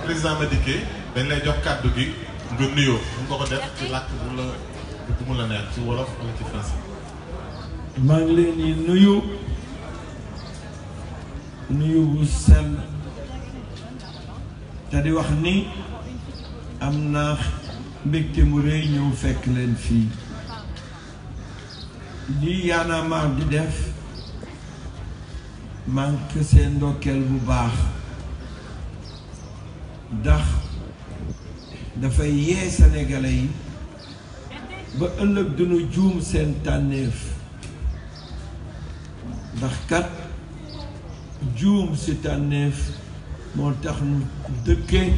président Madické dañ lay jox kàddu gi nga nuyoo mu nga ko def ci làkk bu mu la neex ci wolof wala ci français. maa ngi leen di nuyu bu sell te di wax ni am na mbégte mu rëy ñëw fekk leen fii di Y'en a marre di def manque seen ndokkeel bu baax ndax dafay yee sénégalais yi ba ëllëg duñu juum seen tànneef ndax kat juum si tànneef moo tax ñu dëkkee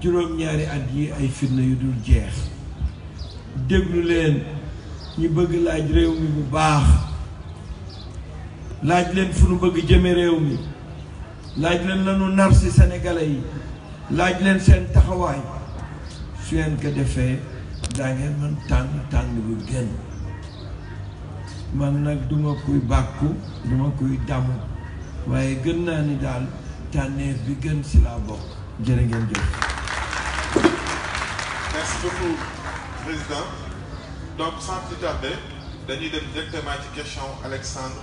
juróom-ñaari at yi ay fitna yu dul jeex déglu leen ñu bëgg laaj réew mi bu baax laaj leen fu nu bëgg jëme réew mi laaj leen lanu nar si sénégalais yi laaj leen seen taxawaay su ngeen ko defee daa ngeen man tànn bu gën man nag duma kuy bàkku duma kuy damu waaye gën naa ni daal tànneef bi gën si laa bokk jërë ngeen jëf. Merci beaucoup président. Donc sans plus tarder dañuy dem directement ci question Alexandre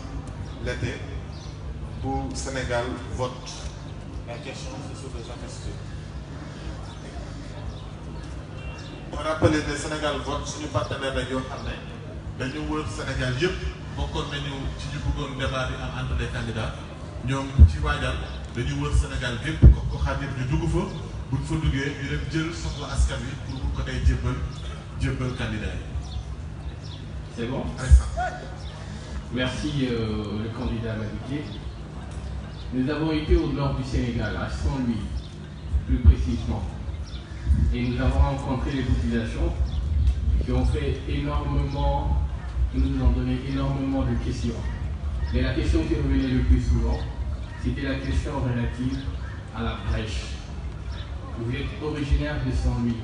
Lété pour Sénégal vote. La question c'est sur les investitures. On rappelle ne Sénégal vote suñu partenaire la yoo xam ne dañu wër Sénégal yëpp bokkoon nañu ci ñu bëggoon débat bi am entre les candidats ñoom ci waajal dañu wër Sénégal gépp ko xam ne ñu dugg fa buñ fa duggee ñu dem jël soxla askan wi pour bu ko tey jébbal candidat yi. C'est bon? Merci le candidat Madické. Nous avons été au nord du Sénégal, à Saint-Louis, plus précisément. Et nous avons rencontré les populations qui ont fait énormément, qui nous ont donné énormément de questions. Mais la question qui revenait le plus souvent, c'était la question relative à la brèche. Vous êtes originaire de Saint-Louis.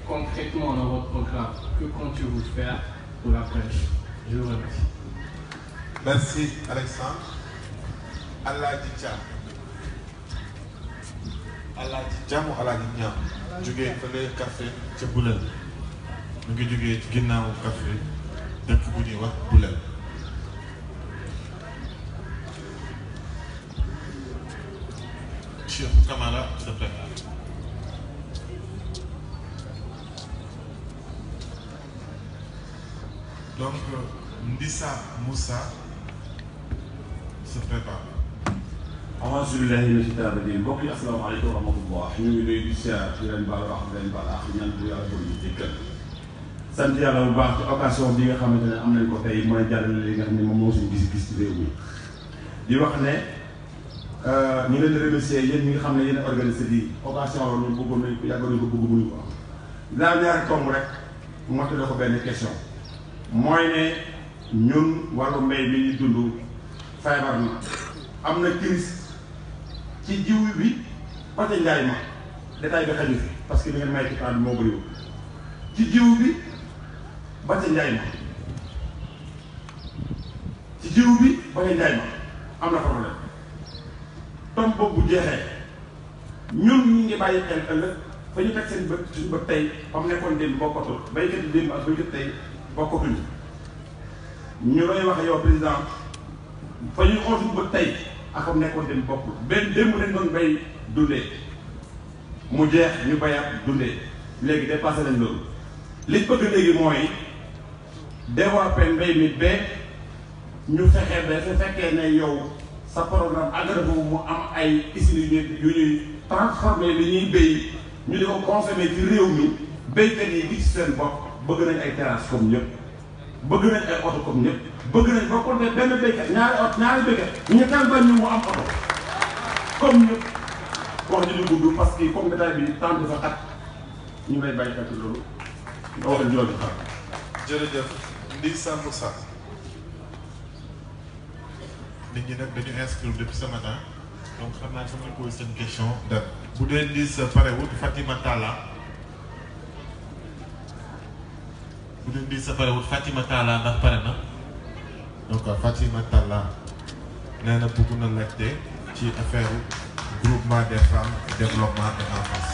Concrètement, dans votre programme, que comptez-vous faire pour la brèche? Je vous remercie. Merci Alexandre. Alaaji Thiam. Alaaji Thiam ou Alaaji Niam jógee fële Kaffrine ca Boulel mu ngi jógee ci ginnaawu Kaffrine dëkk bu ñuy wax Boulel. Cheikh Camara se prépare. Donc Ndissa Moussa se prépare. auzu billaahi mina shaytaani rajiim mbokk yi asalaamaaleykum wa rahmatullah ñu ngi nuyu di siyaar di leen baal wax di leen baal ak ñaan bu yàlla ko ñu jëkkal sant yàlla bu baax ci occasion bi nga xamante ne am nañ ko tey mën a jàllale li nga xam ne moom moo suñu gis-gis ci réew mi di wax ne ñu leen di remercier yéen ñi nga xam ne yéen a organisé di occasion la ñu bëggoon nañ ko yàggoon nañ ko bëgg mënuñu ko am dinaa ñaari tomb rek mottali ko benn question mooy ne ñun wàllu mbay mi ñu dund feebar na am na crise ci jiw bi ba ca njaay ma détail bi xaju fi parce que li ngeen may ci temps bi moo bëriwul ci jiw bi ba ca njaay ma ci jiw bi ba ca njaay ma am na problème tom boobu bu jeexee ñun ñu ngi bàyyi xel ëllëg fa ñu teg seen bët suñu bët tey fa mu nekkoon démb bokkatul baykat yi démb ak baykat tey bokkatuñu ñu lay wax yow président fa ñuy xool suñu bët tey ak fa mu nekkoon démb bokkul benn démb dañ doon bay dundee mu jeex ñu bayaat dundee léegi dépassé nañ loolu li bëgg léegi mooy développer mbay mi ba ñu fexe ba su fekkee ne yow sa programme agricole mu am ay usines yu ñuy transformer li ñuy béy ñu di ko consommer ci réew mi béykat yi gis seen bopp bëgg nañ ay terrasse comme ñëpp bëgg nañ ay oto comme ñëpp bëgg nañ boo ko defee benn béykat ñaari béykat ñu kan bañ ñu mu am oto comme ñëpp wax ji du gudd parce que comme détail bi temps dafa xat ñu lay bàyyi xel loolu nga wax loolu xam. jërëjëf Ndissa Moussa. nit ñi nag dañu inscrire depuis ce matin donc xam naa sama posé seen question da bu dee Ndissa parewut Fatima Talla bu dee Ndissa parewut Fatima Talla ndax pare na donc Fatima Talla nee na bëgg na laajte ci affaire groupement des femmes développement et enfance.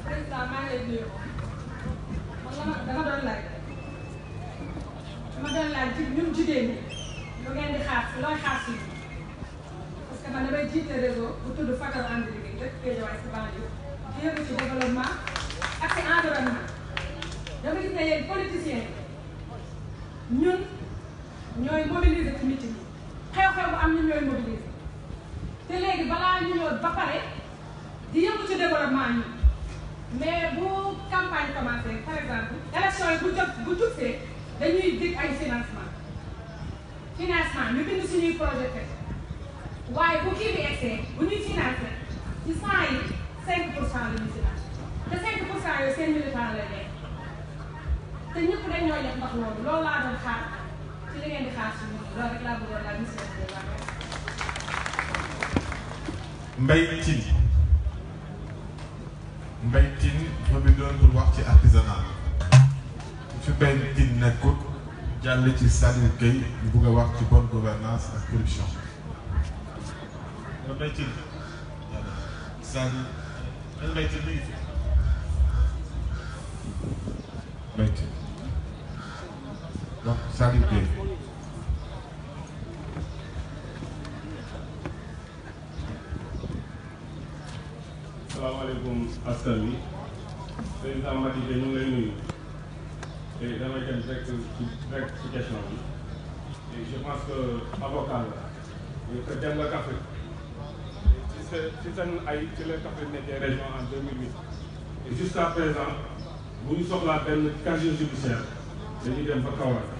président maa ngi lay nuyu man dama doon laaj ci ñun jigéen ñi lu ngeen di xaar si looy xaar si parce que man damay jiite réseau bu tudd Fatal ànd liggéey dëkk Guédiawaye si banlieue di yëngu ci développement ak si environnement dama gis ne yéen politiciens ñun ñooy mobiliser ci meeting yi xew-xew bu am ñun ñooy mobiliser te léegi balaa ñu ñëw ba pare di yëngu ci développement ñun mais bu campagne commencé par exemple élection yi bu jubsee dañuy dig ay financement ñu bind suñuy projet teg waaye bu kii bi egsee bu ñuy financé ci 100 yi 5% la ñuy financé te 5% yooyu seen militant lay nekk te ñëpp dañ ñoo jox ndax loolu laa doon xaar ci li ngeen di xaar si ñun loolu rek laa bëggoon laa gis leen de waa Mbaye Tine fa bindoon pour wax ci artisanat fi Mbaye Tine nekkut jàll ci Saliou Gueye ñu bugg a wax ci bonne gouvernance ak corruption. Mbaye Tine Saliou Mbaye Tine mi ngi fi Mbaye Tine donc Saliou Gueye. Asalaamaaleykum askan wi président Madické ñu ngi lay nuyu te damay dem direct ci question bi et je pense que avocat la que dem nga Kaffrine ci seen ay ci la Kaffrine nekkee région en 2008 et jusqu'à présent bu ñu soxlaa benn casier judiciaire dañuy dem ba Kaolack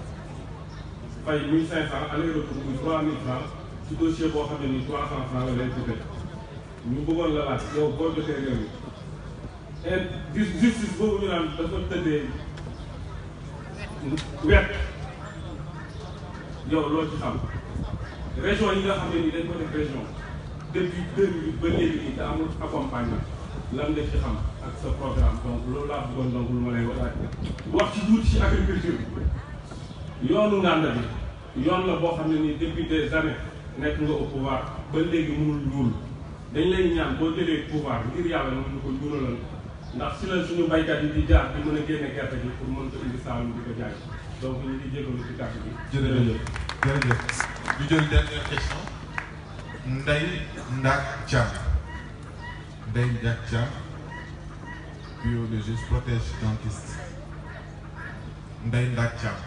fay 1500 aller-retour muy 3000 francs ci dossier boo xam ne nii 300 francs la lay coûter. ñu bëggoon la laaj yow boo jotee réew mi et justice boobu ñu naan dafa tëddee wet yow loo ci xam région yi nga xam ne nii dañ ko def région depuis 2008 ba léegi nii te amul accompagnement lan nga ci xam ak sa programme donc loolu laa bëggoon donc lu ma lay laaj wax ci tuuti ci agriculture bi yoonu Nganda bi yoon la boo xam ne nii depuis des années nekk nga au pouvoir ba léegi mënul ñuul dañ lay ñaan boo jëlee pouvoir ngir yàlla ñu ko ñuulalal ndax si la suñu baykat yi di jaar di mën a génne gerte gi pour mën ko indi Saalum di ko jaay donc ñu ngi jégalu ci kàddu gi. jërëjëf jërëjëf ñu jël dernière question Ndeye Ndak Thiam Ndeye Ndak Thiam biologiste protège dentiste Ndeye Ndak Thiam.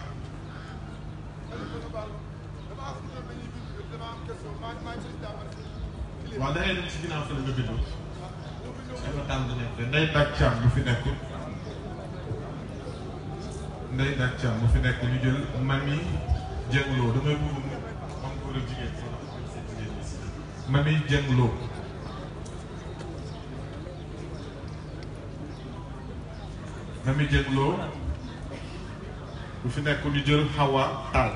waaw da ngay dem si ginnaaw fële nga bindu si ma tànn nekk Ndeye Ndak Thiam bu fi nekkul Ndeye Ndak Thiam bu fi nekk ñu jël Mami Dieng Lo damay bëgg mu am góor ak jigéen Mami Dieng Lo Mami Dieng Lo bu fi nekkul ñu jël Hawa Tall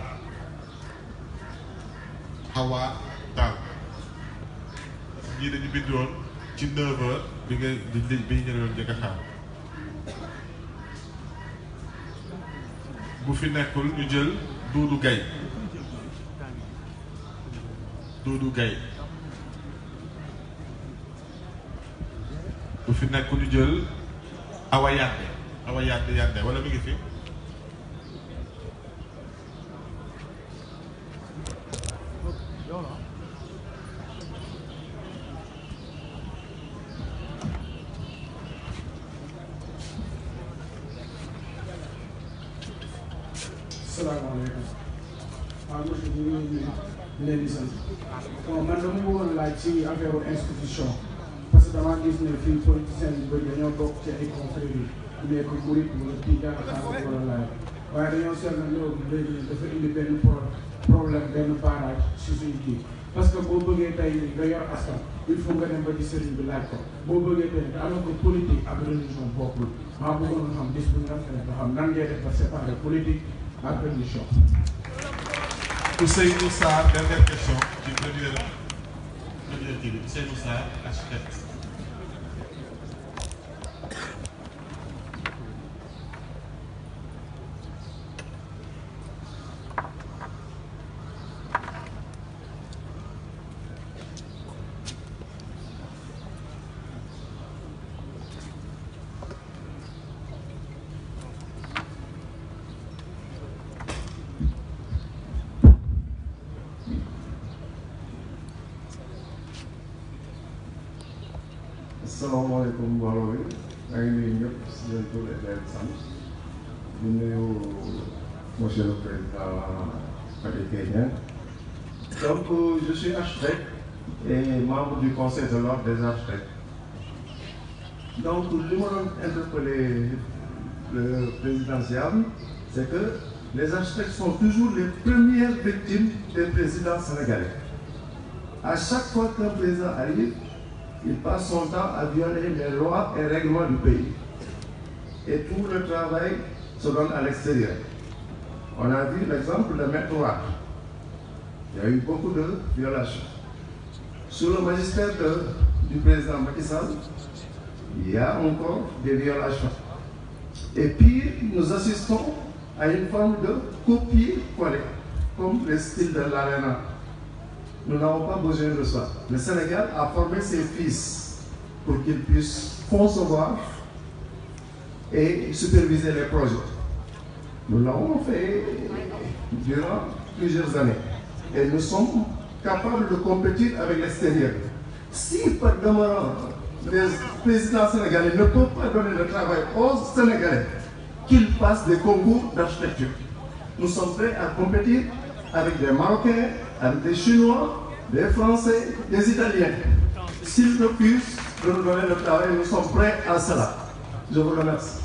Hawa Tall ñii dañu bindoon ci 9h bi nga bi ñu doon njëkk a xaar bu fi nekkul ñu jël Doudou Gaye Doudou Gaye bu fi nekkul ñu jël Awa Yande Awa Yande Yande wala mi ngi fi salaamaaleykum waaw monsieur ñu ngi leen di sant bon man dama bëggoon laaj ci affaire institution parce que damaa gis ne fii politiciens yu bëri dañoo bokk ci ay confréries yi nekk murit wala tijaan xaalis wala laaj waaye dañoo seetlu ne loolu léegi dafa indi benn problème benn barrage si suñu kii parce que boo bëggee tey nga yor askan il faut nga dem ba ci sëriñ bi laaj ko boo bëggee tey alors que politique ak religion bokkul maa bëggoon nga xam bis bu ñu rafetee nga xam nan ngay def ba séparer politique ak religion. Ousseynou Sarr, dernière question ci première kii bi Ousseynou Sarr, architecte. Assalamualaikum warahmatullahi wabarakatuh. Monsieur le Président Madické. Donc, je suis architecte et membre du Conseil de l'Ordre des architectes. Donc, je voudrais interpeller le président Siam, c'est que les architectes sont toujours les premières victimes des présidents sénégalais. À chaque fois qu'un président arrive, il passe son temps à violer les lois et règlements du pays. Et tout le travail se donne à l'extérieur. On a vu l'exemple de Maître Wade. Il y a eu beaucoup de violations. Sous le magistère du président Macky Sall, il y a encore des violations. Et puis, nous assistons à une forme de copier-coller, comme le style de l'ARENA. Nous n'avons pas besoin de ça. Le Sénégal a formé ses fils pour qu'ils puissent concevoir et superviser les projets. Nous l'avons fait durant plusieurs années. Et nous sommes capables de compétir avec l'extérieur. Si par demeurant, les présidents sénégalais ne peuvent pas donner le travail aux Sénégalais, qu'ils passent des concours d'architecture. Nous sommes prêts à compétir avec des Marocains, avec des Chinois, des Français, des Italiens. S'ils refusent de nous donner le travail, nous sommes prêts à cela. Je vous remercie.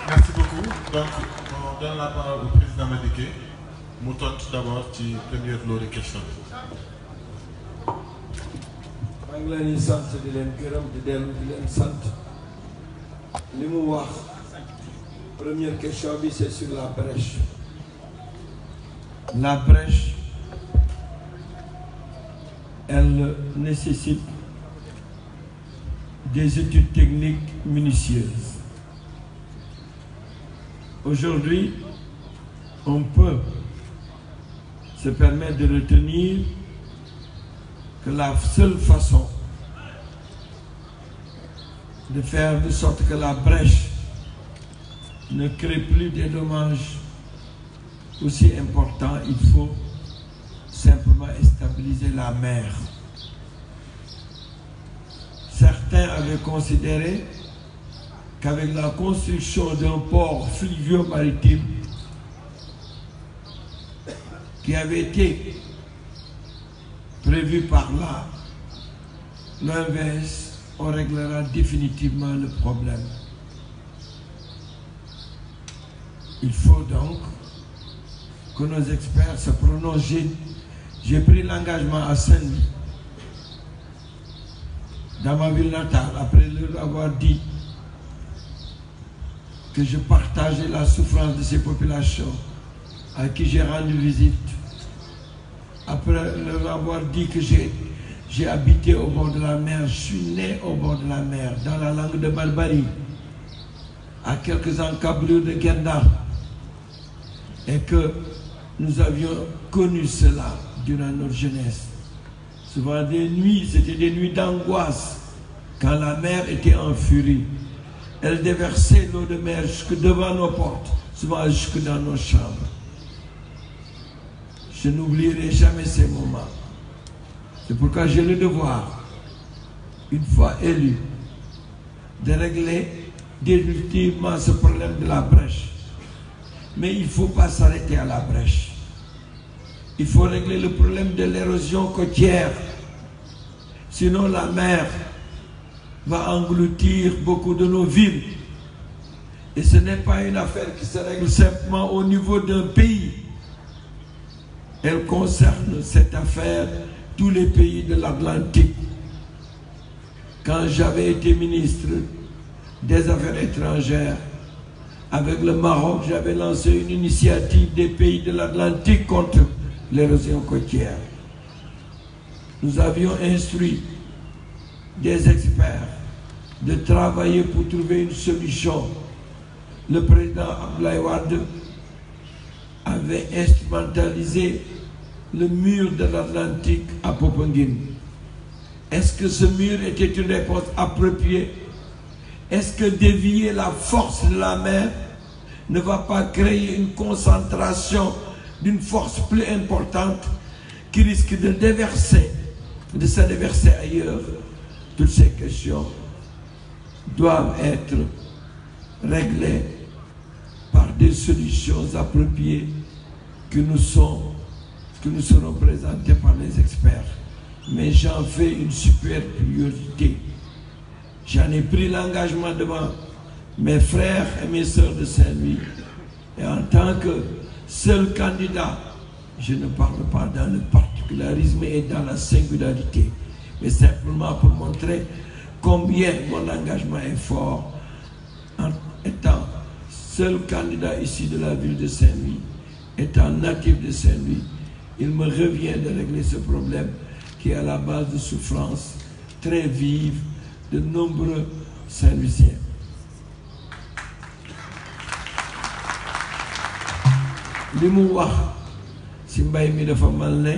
Merci beaucoup. Donc, on donne la parole au président Madické. Mu tontu d'abord ci première lot de questions. maa ngi leen di sant di leen gërëm di leen sant li mu wax première question bi c'est sur la brèche. La brèche, elle nécessite des études techniques minutieuses. Aujourd'hui, on peut se permettre de retenir que la seule façon de faire de sorte que la brèche ne crée plus des dommages aussi importants, il faut simplement stabiliser la mer. Certains avaient considéré qu'avec la construction d'un port fluvio-maritime qui avait été prévu par là, l'OMVS, on réglera définitivement le problème. Il faut donc que nos experts se prononcent. J'ai pris l'engagement à Saint-Louis, dans ma ville natale, après leur avoir dit que je partageais la souffrance de ces populations à qui j'ai rendu visite. Après leur avoir dit que j'ai habité au bord de la mer, je suis né au bord de la mer, dans la langue de Barbarie, à quelques encablures de Gendar, et que nous avions connu cela durant notre jeunesse. Souvent des nuits, c'était des nuits d'angoisse, quand la mer était en furie. Elle déversait l'eau de mer jusque devant nos portes, souvent jusque dans nos chambres. Je n'oublierai jamais ces moments. C'est pourquoi j'ai le devoir, une fois élu, de régler définitivement ce problème de la brèche. Mais il ne faut pas s'arrêter à la brèche. Il faut régler le problème de l'érosion côtière. Sinon la mer va engloutir beaucoup de nos villes. Et ce n'est pas une affaire qui se règle simplement au niveau d'un pays. Elle concerne cette affaire tous les pays de l'Atlantique. Quand j'avais été ministre des Affaires étrangères, avec le Maroc, j'avais lancé une initiative des pays de l'Atlantique contre l'érosion côtière. Nous avions instruit des experts de travailler pour trouver une solution. Le président Abdoulaye Wade avait instrumentalisé le mur de l'Atlantique à Popenguine. Est-ce que ce mur était une réponse appropriée? Est-ce que dévier la force de la mer ne va pas créer une concentration d'une force plus importante qui risque de se déverser ailleurs? toutes ces questions doivent être réglées par des solutions appropriées que nous seront présentées par les experts. Mais j'en fais une super priorité. J'en ai pris l'engagement devant mes frères et mes sœurs de Saint-Louis. Et en tant que seul candidat, je ne parle pas dans le particularisme et dans la singularité, mais simplement pour montrer combien mon engagement est fort en étant seul candidat ici de la ville de Saint-Louis, étant natif de Saint-Louis. Il me revient de régler ce problème qui est à la base de souffrances très vives de nombreux Saint-Louisiens. li mu wax ci mbay mi dafa mal ne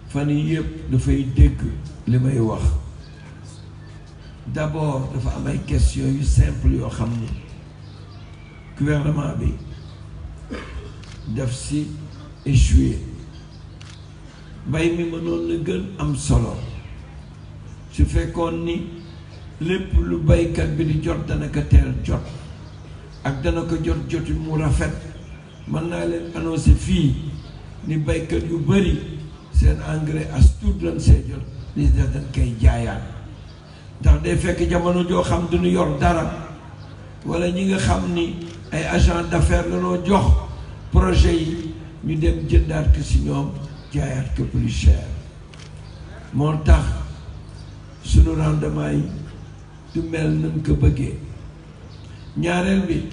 fan yii yëpp dafay dégg li may wax. D'abord dafa am ay questions yu simple yoo xam ni gouvernement bi daf ci échoué. Mbay mi mënoon na gën am solo su fekkoon ni lépp lu baykat bi di jot dana ko teel jot ak dana ko jot jotin mu rafet. mën naa leen annoncé fii ni baykat yu bëri seen engrais as tuut lañ see jot li def dañ koy jaayaat ndax day fekk jamono joo xam duñu yor dara wala ñi nga xam ni ay agent d'affaires lanoo jox projet yi ñu dem jëndaat ko si ñoom jaayaat ko plus cher. moo tax sunu rendement yi du mel nañ ko bëggee. ñaareel bi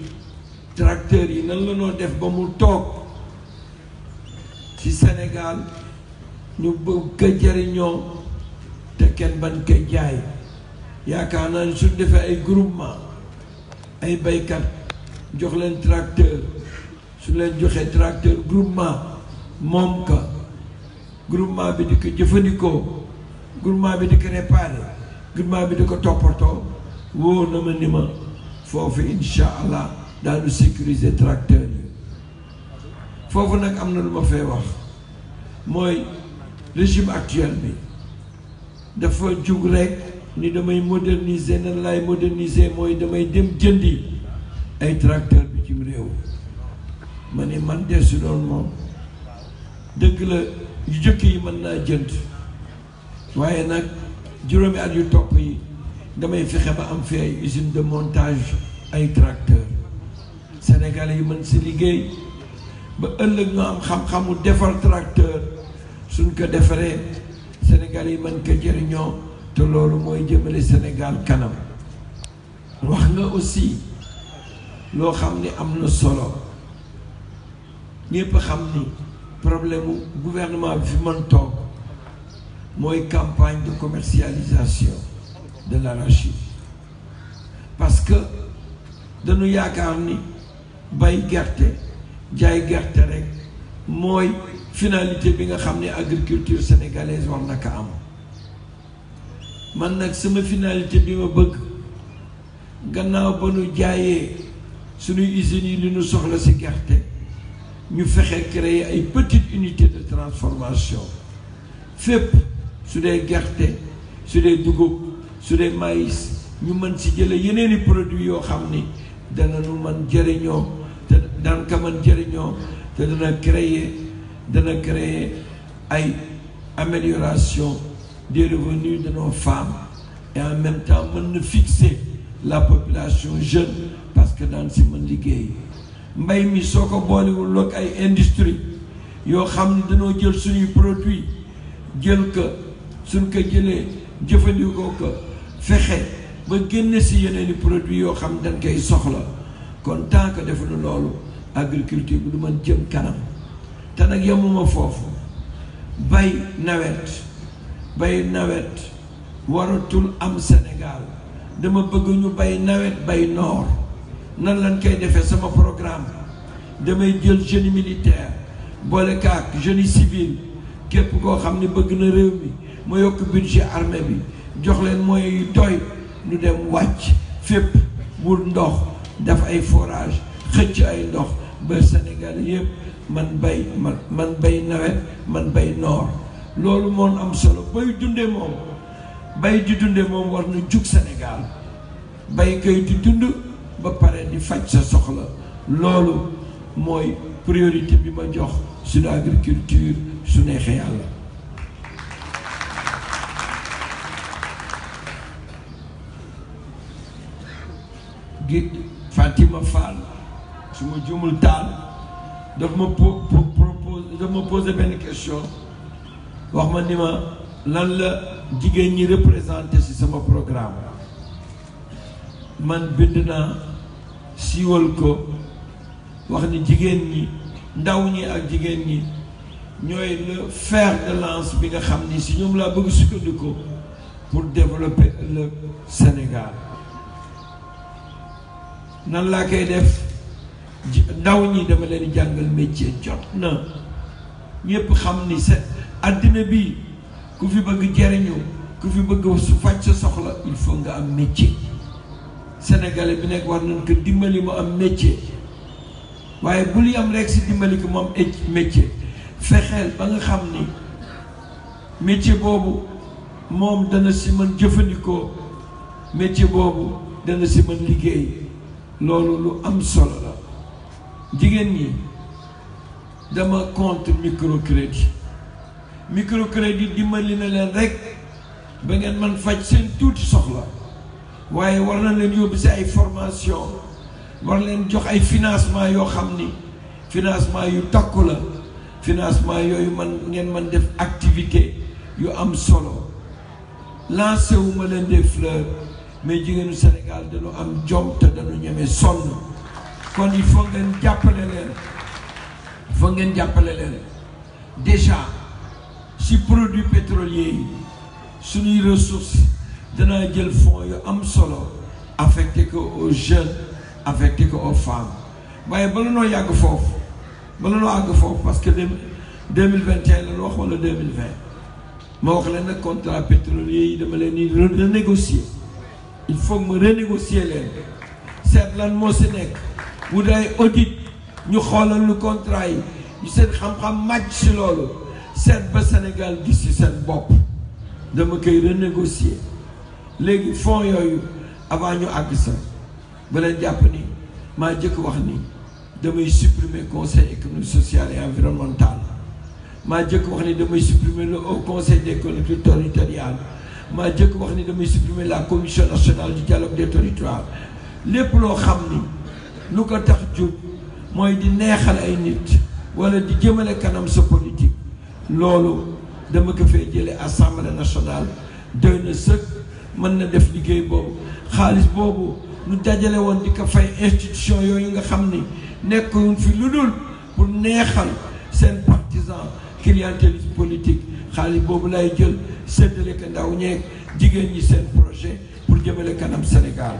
tracteurs yi nan la noo def ba mu toog ci Sénégal ñu bëgg ko jëriñoo te kenn bañ koy jaay. yaakaar naa ne suñ defee ay groupement ay baykat jox leen tracteur su leen joxee tracteur groupement moom ka groupement bi di ko jëfandikoo groupement bi di ko réparé groupement bi di ko toppatoo wóor na ma ni ma foofu incha allah daanu sécuriser tracteur yi. foofu nag am na lu ma fay wax mooy régime actuel bi dafa jug rek ni damay moderniser. nan laay moderniser mooy damay dem jëndi ay tracteur bi ci réew. ma ne man desu doon moom dëgg la yu jëkk yi mën naa jënd waaye nag juróomi at yu topp yi damay fexe ba am fi ay usine de montage ay tracteur sénégalais yi mën si liggéey ba ëllëg ñu am xam-xamu defar tracteur suñ ko defaree sénégalais yi mën ko jëriñoo te loolu mooy jëmale Sénégal kanam. wax nga aussi loo xam ni am na solo ñépp xam ni problème mu gouvernement bi fi mën toog mooy campagne de commercialisation de l'arachide parce que dañu yaakaar ni bay gerte jaay gerte rek mooy finalité bi nga xam ne agriculture sénégalaise war na ko am. man nag sama finalité bi ma bëgg gannaaw ba nu jaayee suñuy usines yi li ñu soxla ci gerte ñu fexe créer ay petites unités de transformation fépp su dee gerte su dee dugub su dee maïs ñu mën ci jële yeneeni produits yoo xam ni dana nu mën jëriñoo te daan ka mën jëriñoo te dana créer ay amélioration des revenus de nos femmes et en même temps mën na fixer la population jeune parce que daan si mën liggéey. mbay mi soo ko boolewul ak ay industrie yoo xam ne dañoo jël suñuy produit jël ko suñ ko jëlee jëfandikoo ko fexe ba génne si yeneeni produits yoo xam dañ koy soxla kon tant que defuñu loolu agriculture bi du mën jëm kanam. te nag yemuma foofu bay nawet waratul am Sénégal dama bëgg ñu bay nawet bay noor. nan lañ koy defee sama programme damay jël génie militaire boole kaak génie civil képp koo xam ne bëgg na réew mi ma yokk budget armée bi jox leen moyens yu doy ñu dem wàcc fépp wut ndox def ay forage xëcc ay ndox ba Sénégal yëpp man bay nawet man bay noor loolu moom am solo bay dundee moom bay di dunde moom war na jug Sénégal bay kay di dund ba pare di faj sa soxla loolu mooy priorité bi ma jox suñu agriculture su neexee yàlla. gi Fatima Fall su ma jumul taal daf ma posé benn question wax ma ni ma lan la jigéen ñi représenté ci sama programme man bind naa siiwal ko wax ni jigéen ñi ndaw ñi ak jigéen ñi ñooy le fer de lance bi nga xam ni si ñoom laa bëgg sukkandiku pour développer le Sénégal. nan laa koy def ndaw ñi dama leen jàngal métier jot na ñëpp xam ni sa àddina bi ku fi bëgg jariñu ku fi bëgg su faj sa soxla il faut nga am métier. Sénégalais bi nekk war nañ ko dimbali mu am métier waaye bul yam rek si dimbali ko mu am métier fexeel ba nga xam ni métier boobu moom dana si mën jëfandikoo métier boobu dana si mën liggéey. loolu lu am solo la jigéen ñi dama contre microcrédit dimbali na leen rek ba ngeen man faj seen tuuti soxla waaye war na leen yóbbu si ay formation war leen jox ay financement yoo xam ni financement yu takku la financement yooyu man ngeen man def activité yu am solo lancé wu ma leen des fleurs mais jigéenu Sénégal dañu am jom te dañu ñeme sonn kon il faut ngeen jàppale leen déjà si produits pétroliers yi suñuy ressources danaa jël fonds yu am solo affecté ko aux jeunes affecté ko aux femmes waaye bala noo yàgg foofu parce que 2021 la ñu wax wala 2020 ma wax leen nag contrat pétrolier yi dama leen di renégocier. il faut me renégocier leen seet lan moo si nekk bu day audit ñu xoolal lu contrat yi ñu seen xam-xam màcc si loolu seet ba Sénégal gis ci seen bopp dama koy renégocier léegi fonds yooyu avant ñu àgg sa ba leen jàpp ni maa jëkk wax ni damay supprimer conseil économique social et environnemental maa jëkk wax ni damay supprimer le haut conseil des collectivités territoriales maa jëkk wax ni damay supprimer la commission nationale du dialogue des territoires lépp loo xam ni lu ko tax jóg mooy di neexal ay nit wala di jëmale kanam sa politique loolu dama ko fee jëlee assemblée nationale doy na sëkk mën na def liggéey boobu xaalis boobu nu dajale woon di ko fay institution yooyu nga xam ni nekkuñ fi lu dul pour neexal seen partisan clientélisme politique xaalis boobu lay jël séddale ko ndaw ñeeg jigéen ñi seen projet pour jëmale kanam Sénégal.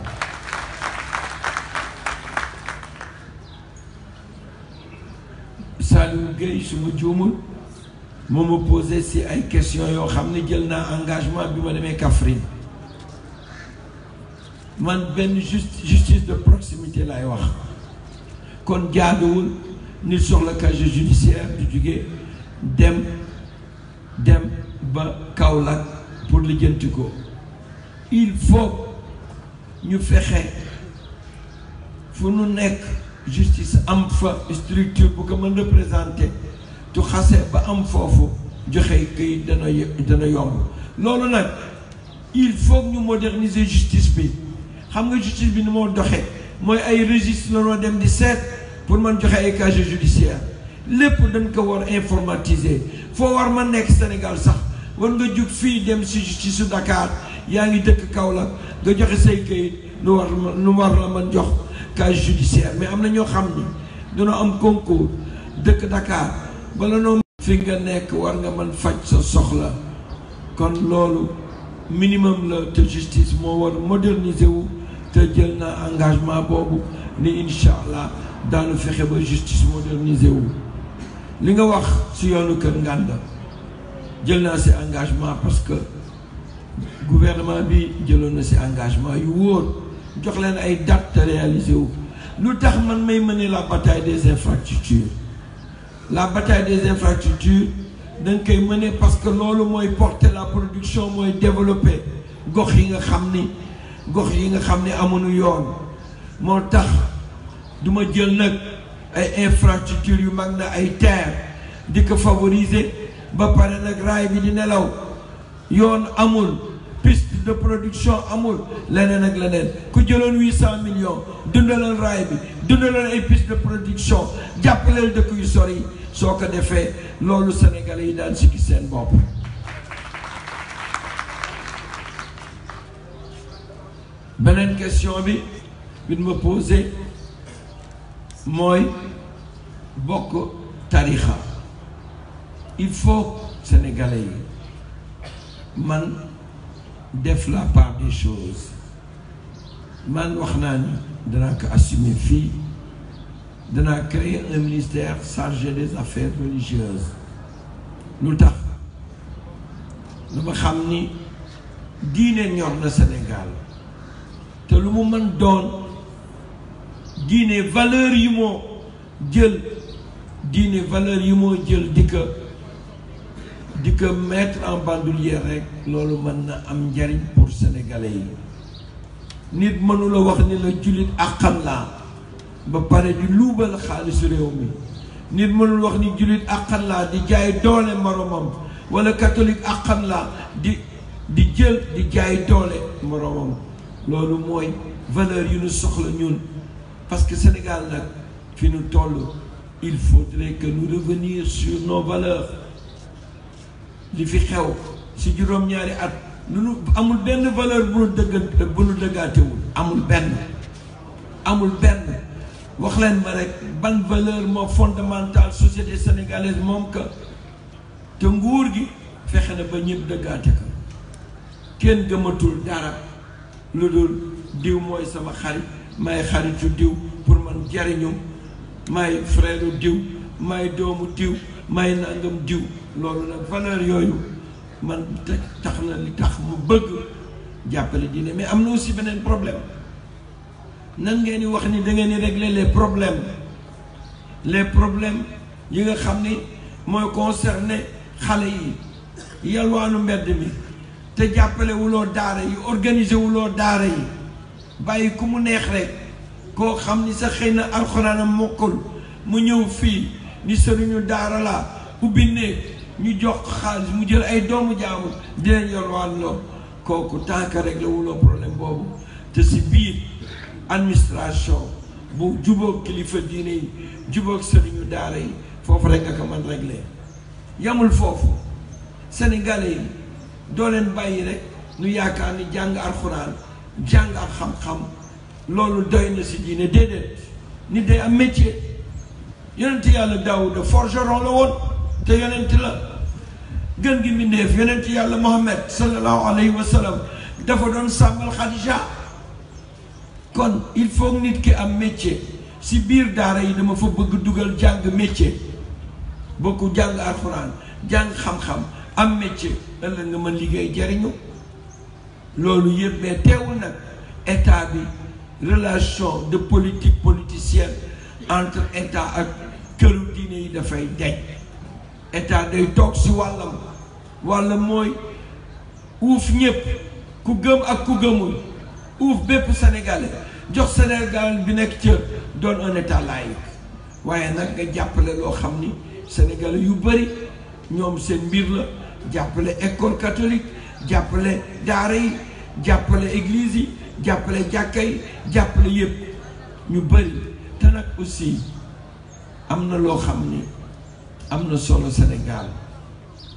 Saliou Gueye su ma juumul moo ma posé si ay questions yoo xam ne jël naa engagement bi ma demee Kaffrine man benn justice de proximité laay wax kon jaaduwul nit soxla casier judiciaire du jóge dem ba Kaolack pour lijjanti ko il faut ñu fexe fu nu nekk justice am fa structure bu ko mën représenter tu xase ba am foofu joxe këyit dana yomb loolu nag il faut ñu moderniser justice bi xam nga justice bi ni moo doxee mooy ay registre la noo dem di seet pour man joxe ay casier judiciaire lépp dañ ko war informatiser foo war ma nekk Sénégal sax war nga jug fii dem si justice su Dakar yaa ngi dëkk Kaolack nga joxe say këyit lu war la man jox casier judiciaire mais am na ñoo xam ni dañoo am concours dëkk Dakar bala noo fi nga nekk war nga mën faj sa soxla kon loolu minimum la te justice moo war moderniser wu te jël naa engagement boobu ni incha allah daanu fexe ba justice moderniser wu li nga wax si yoonu Kër Nganda jël naa si engagement parce que gouvernement bi jëloon na si engagement yu wóor jox leen ay date te réaliser wu lu tax man may mener la bataille des infrastructures la bataille des infrastructures da nga koy mener parce que loolu mooy porter la production mooy développer gox yi nga xam ni amuñu yoon moo tax du ma jël nag ay infrastructures yu mag na ay terre di ko favoriser ba pare nag raay bi di nelaw yoon amul piste de production amul leneen ak leneen ku jëloon 800 millions dundalal raay bi dundalal ay piste de production jàppaleel dëkk yu sori soo ko defee loolu Sénégalais yi daan si gis seen bopp. beneen question bi ma posé mooy bokk tarixa il faut Sénégalais yi man def la part des choses man wax naa ni danaa ko assumer fii danaa créer un ministère chargé des affaires religieuses lu tax dama xam ni diine ñor na Sénégal te lu mu mën doon diine valeur yi moo jël di ko mettre en bandoulière rek loolu mën na am njariñ pour sénégalais yi. nit mënula wax ni la jullit àqan laa ba pare di luubal xaalisu réew mi. nit mënul wax ni jullit àqan laa di jaay doole moromam wala catholique àqan laa di jël di jaay doole moromam. loolu mooy valeur yu ñu soxla ñun parce que Sénégal nag fi ñu toll il faudrait que nous revenir sur nos valeurs. li fi xew ci juróom-ñaari at lu nu amul benn valeur bu nu dëggaatewul amul benn wax leen ma rek ban valeur moo fondamentale société sénégalaise moom ka te nguur gi fexe na ba ñëpp dëggaate ko kenn gëmatul dara lu dul diw mooy sama xarit may xaritu diw pour man jariñu may frère diw may doomu diw may nangam diw loolu nag valeur yooyu man tax na li tax mu bëgg jàppale diine mais am na aussi beneen problème nan ngeen di wax ni da ngeen di régler les problèmes yi nga xam ni mooy concerné xale yi yalwaanu mbedd mi te jàppale wuloo daara yi organiser wuloo daara yi bàyyi ku mu neex rek koo xam ni sa xëy na alxuraanam mokkul mu ñëw fii ni sëriñu daara laa ubbi néeg ñu jox xaalis mu jël ay doomu jaamu di leen yalwaan loo kooku tant que réglé wuloo problème boobu te si biir administration bu jubóog kilifa diine yi jubóog sëriñu daara yi foofu rek nga ko mën réglé yamul foofu sénégalais yi doo leen bàyyi rek ñu yaakaar ni jàng alxuraan jàng ak xam-xam loolu doy na si diine déedéet nit day am métier yonent yàlla Daawuda forgeron la woon te yonent la gën gi mbindeef yonent yàlla Muhammad sallallahu alayhi wa sallam dafa doon sàmmal Xadija kon il faut nit ki am métier si biir daara yi dama fa bëgg dugal jàng métier bokku jàng alxuraan jàng xam-xam am métier ëllëg nga mën liggéey jariñu loolu yëpp mais teewul nag état bi relation de politique politicienne entre état ak këru diine yi dafay deñ état day toog si wàllam mooy uuf ñëpp ku gëm ak ku gëmul uuf bépp sénégalais jox Sénégal bi nekk ca doon un état laïque waaye nag nga jàppale loo xam ni sénégalais yu bëri ñoom seen mbir la jàppale école catholique jàppale daara yi jàppale église yi jàppale jàkka yi jàppale yëpp ñu bëri te nag aussi am na loo xam ni am na solo Sénégal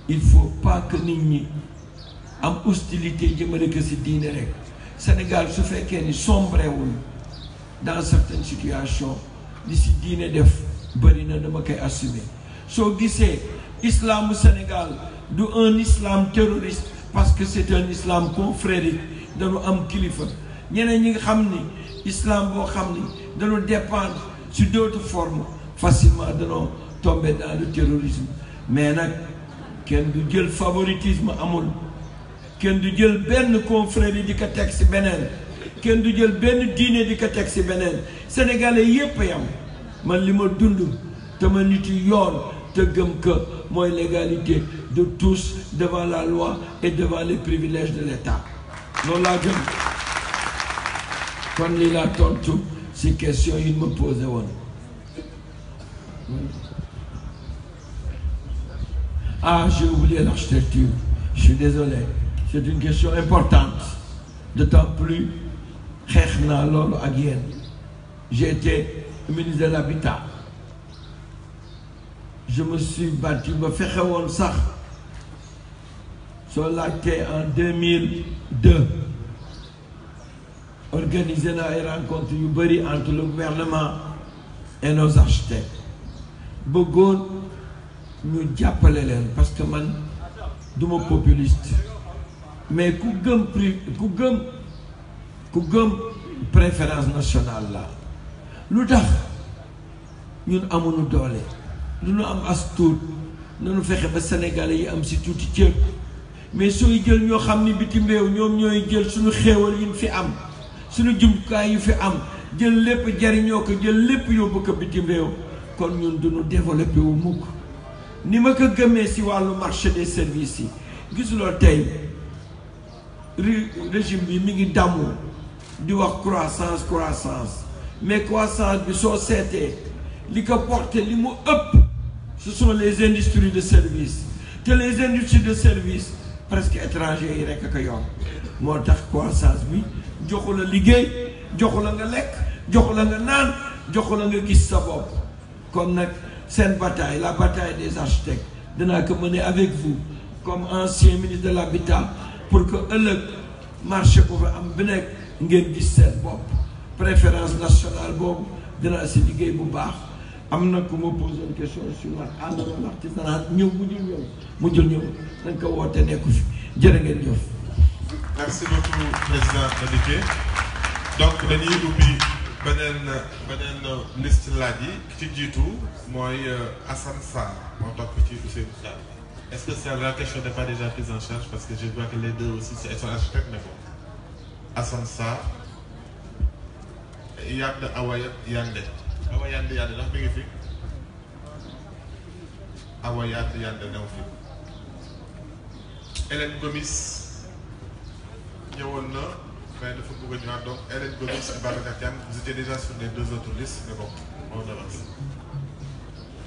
il faut pas que nit ñi am hostilité jëmale ko si diine rek Sénégal su fekkee ni sombrewul dans certaines situations li si diine def bëri na dama koy assumer soo gisee islamu Sénégal du un islam terroriste parce que c'est un islam confrérique dañu am kilifa ñeneen ñi nga xam ni islam boo xam ni dañu dépendre sur d'autres formes facilement dañoo tomber dans le terrorisme mais nag kenn du jël favoritisme amul kenn du jël benn confrérie di ko teg si beneen kenn du jël benn diine di ko teg si beneen sénégalais yépp yam man li ma dund te ma nit yoon te gëm que mooy l'égalité de tous devant la loi et devant les privilèges de l'État loolu laa gëm kon lii laa tontu si question yi ma posé woon. Ah, j'ai oublié l'architecture. Je suis désolé. C'est une question importante. D'autant plus, j'ai été ministre de l'Habitat. Je me suis battu, ça. Cela été en 2002. Organisé une rencontre entre le gouvernement et nos architectes. Bëggoon ñu jàppale leen parce que man duma populiste mais ku gëm préférence nationale la lu tax ñun amuñu doole lu ñu am as tuut nañu fexe ba Sénégalais yi am si tuuti cër mais sooy jël ñoo xam ni bitim réew ñoom ñooy jël suñu xéewal yi fi am suñu jumtukaay yi fi am jël lépp jariñoo ko jël lépp yóbbu ko bitim réew kon ñun duñu développé wu mukk ni ma ko gëmee si wàllu marché des services yi gisuloo tey régime bi mi ngi damu di wax croissance mais croissance bi soo seetee li ko porté li mu ëpp ce sont les industries de service te les industries de service presque étrangers yi rekk a ko yor moo tax croissance bi joxu la liggéey joxu la nga lekk joxu la nga naan joxu la nga gis sa bopp kon nag seen bataille la bataille des architectes danaa ko mener avec vous comme ancien ministre de l'Habitat pour que ëllëg marché bu fa am bi nekk ngeen gis seen bopp préférence nationale boobu dinaa si liggéey bu baax am na ku ma posé une question sur l'artisanat ñëw mujjul ñëw dañ ko woote nekku fi jërë ngeen jëf. Merci beaucoup président Madické donc dañuy ubbi beneen liste laaj yi ci jiitu mooy Assane Sarr moo topp ci Ousseynou Sarr est-ce que la question n'est pas déjà prise en charge parce que je vois que les deux aussi sont architectes mais bon Assane Sarr Yande Awa Yande ndax mi ngi fi Awa Yande new fi Hélène Gomis ñëwoon na mais dafa bëgg a ñëwaat donc Hélène Gomis et Babacar Thiam vous étiez déjà sur les deux autres listes mais bon on avance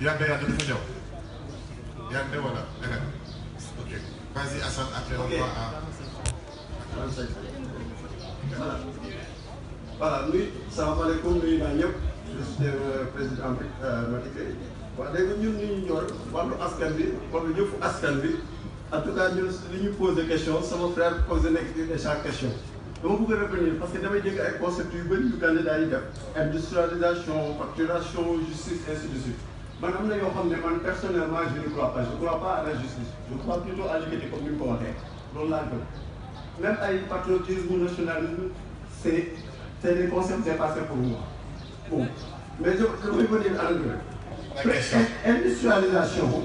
Yande dafa ñëw Yande wala Hélène ok vas-y Assane après on va à voilà nuyu salaamaaleykum nuyu naa ñëpp je suis président Madické waaw léegi ñun ñu ñor wàllu askan bi wala yëfu askan bi en tout cas ñun li ñu posé question sama frère posé nekk déjà question dama bëgg a revenir parce que damay dégg ay concepts yu bëri yu candidat yi def industrialisation facturation justice ainsi de suite man am na yoo xam ne man personnellement je ne crois pas à la justice je crois plutôt à l'équité comme ni mu ko waxee loolu laa gëm même ay patriotisme nationalisme c'est des concepts dépassés pour moi bon mais je vais venir à l'industrialisation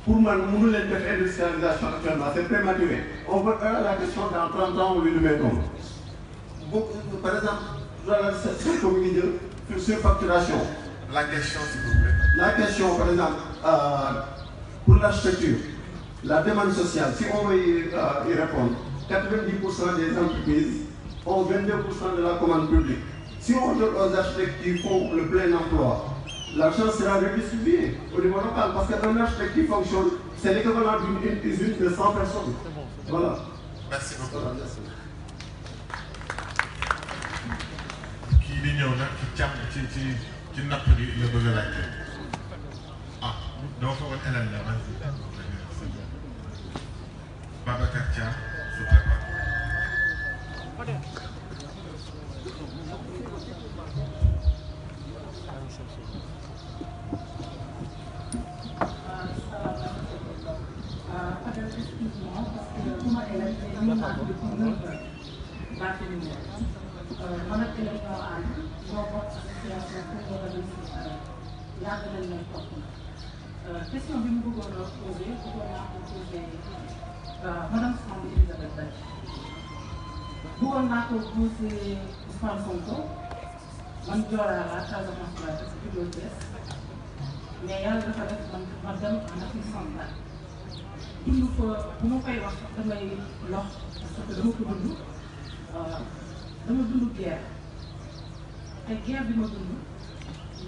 pour moi mënu leen def industrialisation actuellement c'est prématuré on va la question dans 30 ans on lui met non par exemple cette commune de surfacturation la question s'il vous plaît la question par exemple pour l'architecture la demande sociale si on veut y répondre 90% des entreprises ont 22% de la commande publique. Si on donne aux architectes qui font le plein emploi, l'argent sera redistribué au niveau local parce qu'un architecte qui fonctionne, c'est l'équivalent d'une usine de 100 personnes. Voilà. Merci beaucoup. Kii di ñëw nag ci càmm ci napp bi la bëgg a laajte ah doo ko woon Hélène la Babacar Thiam se prépare. Question bi mu bëggoon a posé madame Samb Elisabeth Badji bëggoon naa ko posé Ousmane Sonko man Joolaa laa Casamance laa def juddoo Thiès mais yàlla dafa def man dem en Afrique centrale dund fa bu ma koy wax damay lox parce que dama ko dund dama dund guerre te guerre bi ma dund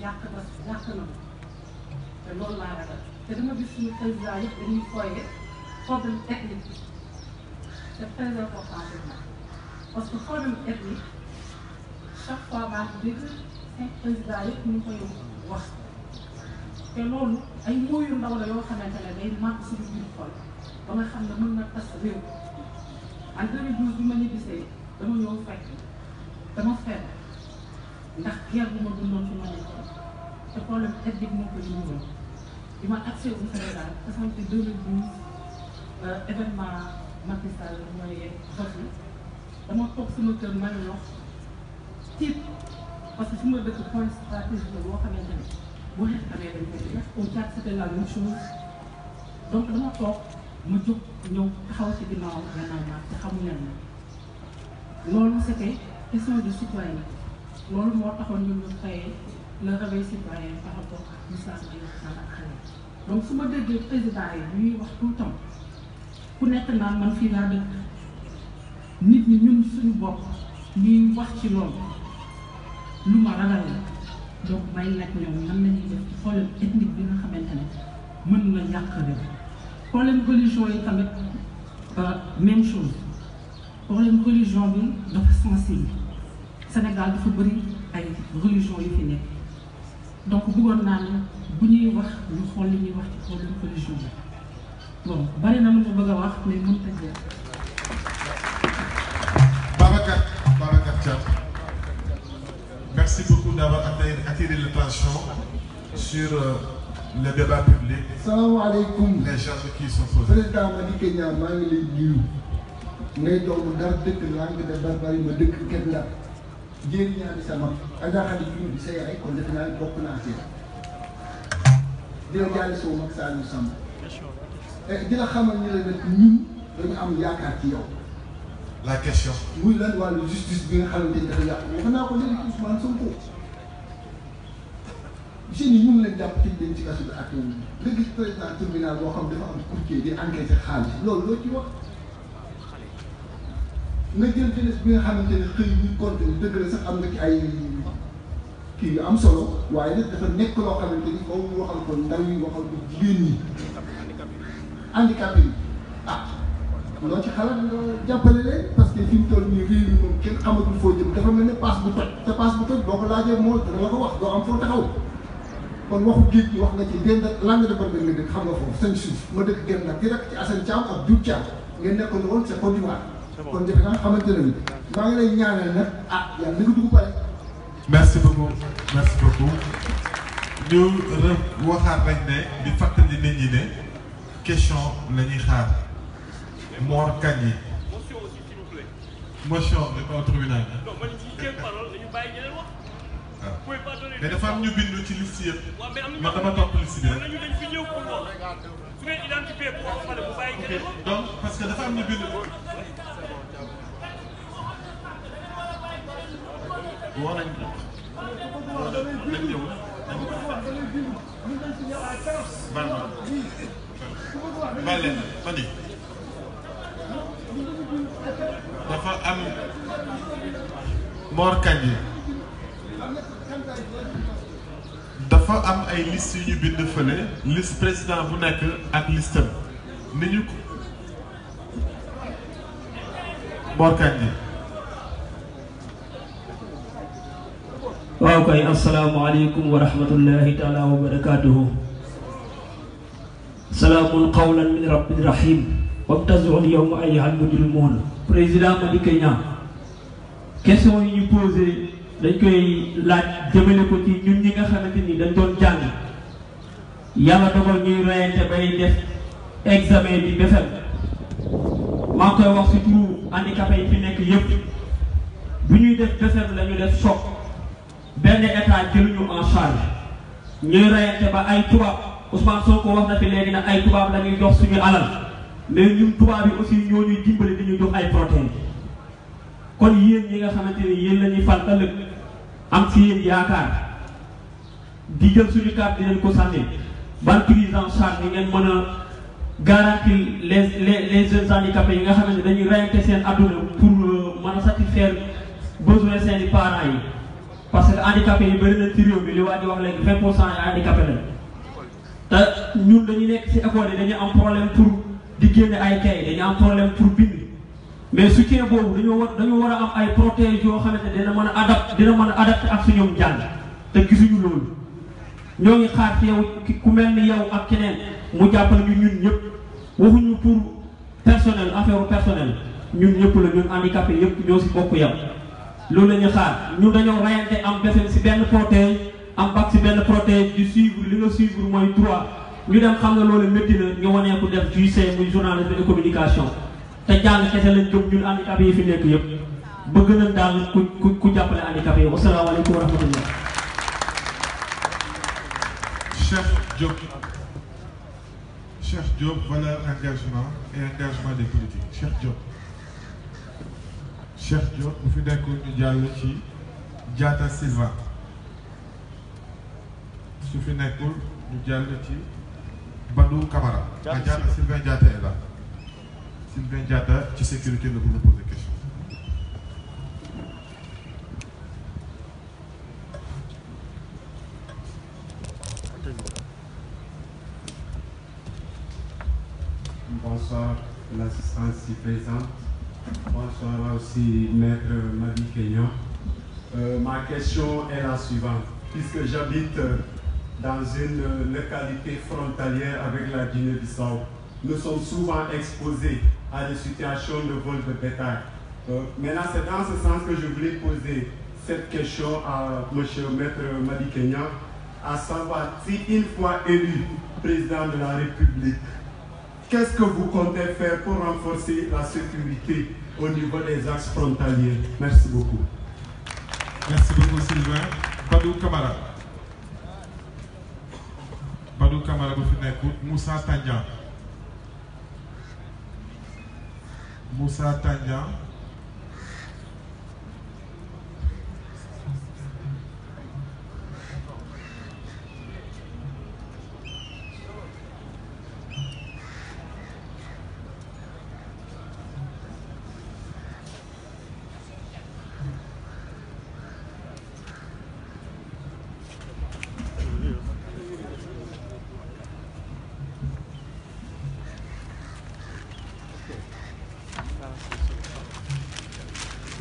yàq na te loolu laa ragal te dama gis suñu président yëpp dañuy foyee problème ethnique c'est très important pour moi parce que problème ethnique chaque fois maa ngi dégg 5 présidents yëpp ñu ngi koy wax te loolu ay mots yu ndaw la yoo xamante ne day màgg suñu biir xol ba nga xam ne mën na tas réew en 2012 bi ma ñibbisee dama ñëw fekk dama fekk ndax guerre bu ma dundoon fi ma nekkoon te problème ethnique moo ko dundoon bi ma accès au Sénégal parce que 2012 événement Macky Sall mooy xos yi dama toog sama kër maa ngi wax tiit parce que su ma dëkk point stratégique la boo xamante ne boo xeex amee dañ koy def au Tchad c'était la même chose donc dama toog ma jóg ñëw taxaw ci ginnaaw gannaaw te xamu leen na loolu c'était question de citoyenneté loolu moo taxoon ñun ñu créé le réveil citoyen par rapport à Moussa Diop ak xale donc su ma déggee président yi ñuy wax tout le temps ku nekk naan man fii laa dëkk nit ñi ñun suñu bopp ñuy wax ci loolu lu ma ragal la donc may laaj ñoom nan la ñuy def ci problème ethnique bi nga xamante ne mën na yàq réew problème religion yi tamit même chose problème religion bi dafa sensible Sénégal dafa bëri ay religion yu fi nekk donc bëggoon naa ne bu ñuy wax ñu xool li ñuy wax ci problème religion bi bon bari na lu ma bëgg a wax mais mënut a jeex. Babacar Thiam, merci beaucoup d'avoir attiré l'attention sur le débat public. salaamaaleykum. Les gens qui sont posés. président Madické Niang maa ngi lay nuyu. ngay doomu Ndar dëkk Langue de Barbarie ma dëkk Guet Ndar. jéeri ñaari sa mag. Adja Khady Diouf di sa yaay kon defe naa bokk naa si. di la jaale soo mag Saliou Samb. di la xamal ni la nag ñun dañu am yaakaar ci yow. La question. muy lan wàllu justice bi nga xamante ni dafa yàqu wax naa ko léegi Ousmane Sonko. jeunes yi ñu ngi leen jàpp tëj leen ci kaso bi ak yow nga gis président tribunal boo xam dafa am courtier di encaissé xaalis loolu loo ci wax. nga jël jeunesse bi nga xamante ne xëy ñu compté dëgg la sax am na ci ay kii yu am solo waaye nag dafa nekk loo xamante ni foofu ñu waxal ko ndaw yi waxal ko jigéen ñi handicapé yi ah loo ci xalaat nga jàppale leen parce que fi mu toll nii réew mi moom kenn xamatul foo jëm dafa mel ne paas bu toj te paas bu toj boo ko laajee moo dana la ko wax doo am foo taxaw kon waxu géej gi wax nga ci dend Langue de Barbarie nga dëkk xam nga foofu sañ suuf ma dëkk Guet Ndar direct ci Assane Thiam ak Doudou Thiam ngeen nekkoon woon c'est Côte d'Ivoire kon defe naa xamante ne ni maa ngi lay ñaanal nag ah yàlla na nga dugg pare. merci beaucoup ñu waxaat rek ne di fàttali nit ñi ne question la ñuy xaar Mor Kandji motion de au tribunal. mais dafa am ñu bindu ci liste yëpp man dama topp liste bi rek. donc parce que dafa am ñu bindu. woo nañ ko nañ ñëw bal leen ma ni dafa am Mor Kandji dafa am ay liste yu ñu bind fële liste président bu nekk ak listam ni ñu ko Mor Kandji. waaw kay asalaamaaleykum wa rahmatullahi taala wa barakaatuhu. salaamun qawlan min rabbin rahim. wabtazul yawma ayyuhal mujrimuun. président Madické Niang question yi ñu posé dañ koy laaj jëmale ko ci ñun ñi nga xamante ni dañ doon jàng yàlla dogal ñuy reyante bay def examen bi BFEM maa ngi koy wax ci turu handicapé yi fi nekk yëpp bu ñuy def BFEM la ñu def choc. benn état jëluñu en charge ñuy reyante ba ay tubaab Ousmane Sonko wax na fi léegi nag ay tubaab la ñuy jox suñu alal mais ñun tubaab yi aussi ñoo ñuy dimbali di ñu jox ay protéines kon yéen ñi nga xamante ni yéen la ñuy fal ëllëg am ci yéen yaakaar di jël suñu carte di leen ko sànni ban prise en charge yi ngeen mën a garantir les jeunes handicapés yi nga xamante ne dañuy reyante seen adduna pour mën a satisfaire besoin seeni parents yi parce que handicapé yi bëri na ci réew mi li waa di wax léegi 20% yi handicapé lañ te ñun dañu nekk ci école yi dañu am problème pour di génne ay kay dañu am problème pour bind mais soutien boobu dañoo war a am ay protège yoo xamante ne dina mën a adapté ak suñu jàng te gisuñu loolu ñoo ngi xaar ci yow ku mel ni yow ak keneen mu jàppale ñu ñun ñëpp waxuñu pour personnel affaire personnel ñun ñëpp la ñun handicapé yëpp ñoo si bokk yam loolu la ñuy xaar ñun dañoo rayante am BFEM si benn protège am bac si benn protège di suivre li nga suivre mooy droit ñu dem xam nga loolu métti na ñu wanee ko def JC muy journaliste de communication te jàng kese lañ jóg ñun handicapé yi fi nekk yëpp bëgg nañ daal ku jàppale handicapé yi wasalaamaaleykum wa rahmatullah. Cheikh Diop, valeur, engagement et engagement des politiques. Cheikh Diop. Cheikh Diop, vous faites d'accord nous dialogue ci Diatta Sylvain. Vous faites d'accord nous dialogue ci Badou Camara. Diatta Sylvain Diatta est là. Sylvain Diatta, ci sécurité ne vous poser question. Bonsoir, l'assistance ici présente. Bonsoir aussi, Maître Madi Kenyan. Ma question est la suivante. Puisque j'habite dans une localité frontalière avec la Guinée-Bissau, nous sommes souvent exposés à des situations de vol de bétail. Maintenant, c'est dans ce sens que je voulais poser cette question à M. Maître Madi Kenyan, à savoir si une fois élu président de la République, qu'est-ce que vous comptez faire pour renforcer la sécurité au niveau des axes frontaliers? Merci beaucoup. Merci beaucoup Sylvain. Badou Camara. Badou Camara, vous finissez écoute. Moussa Tandian. Moussa Tandian.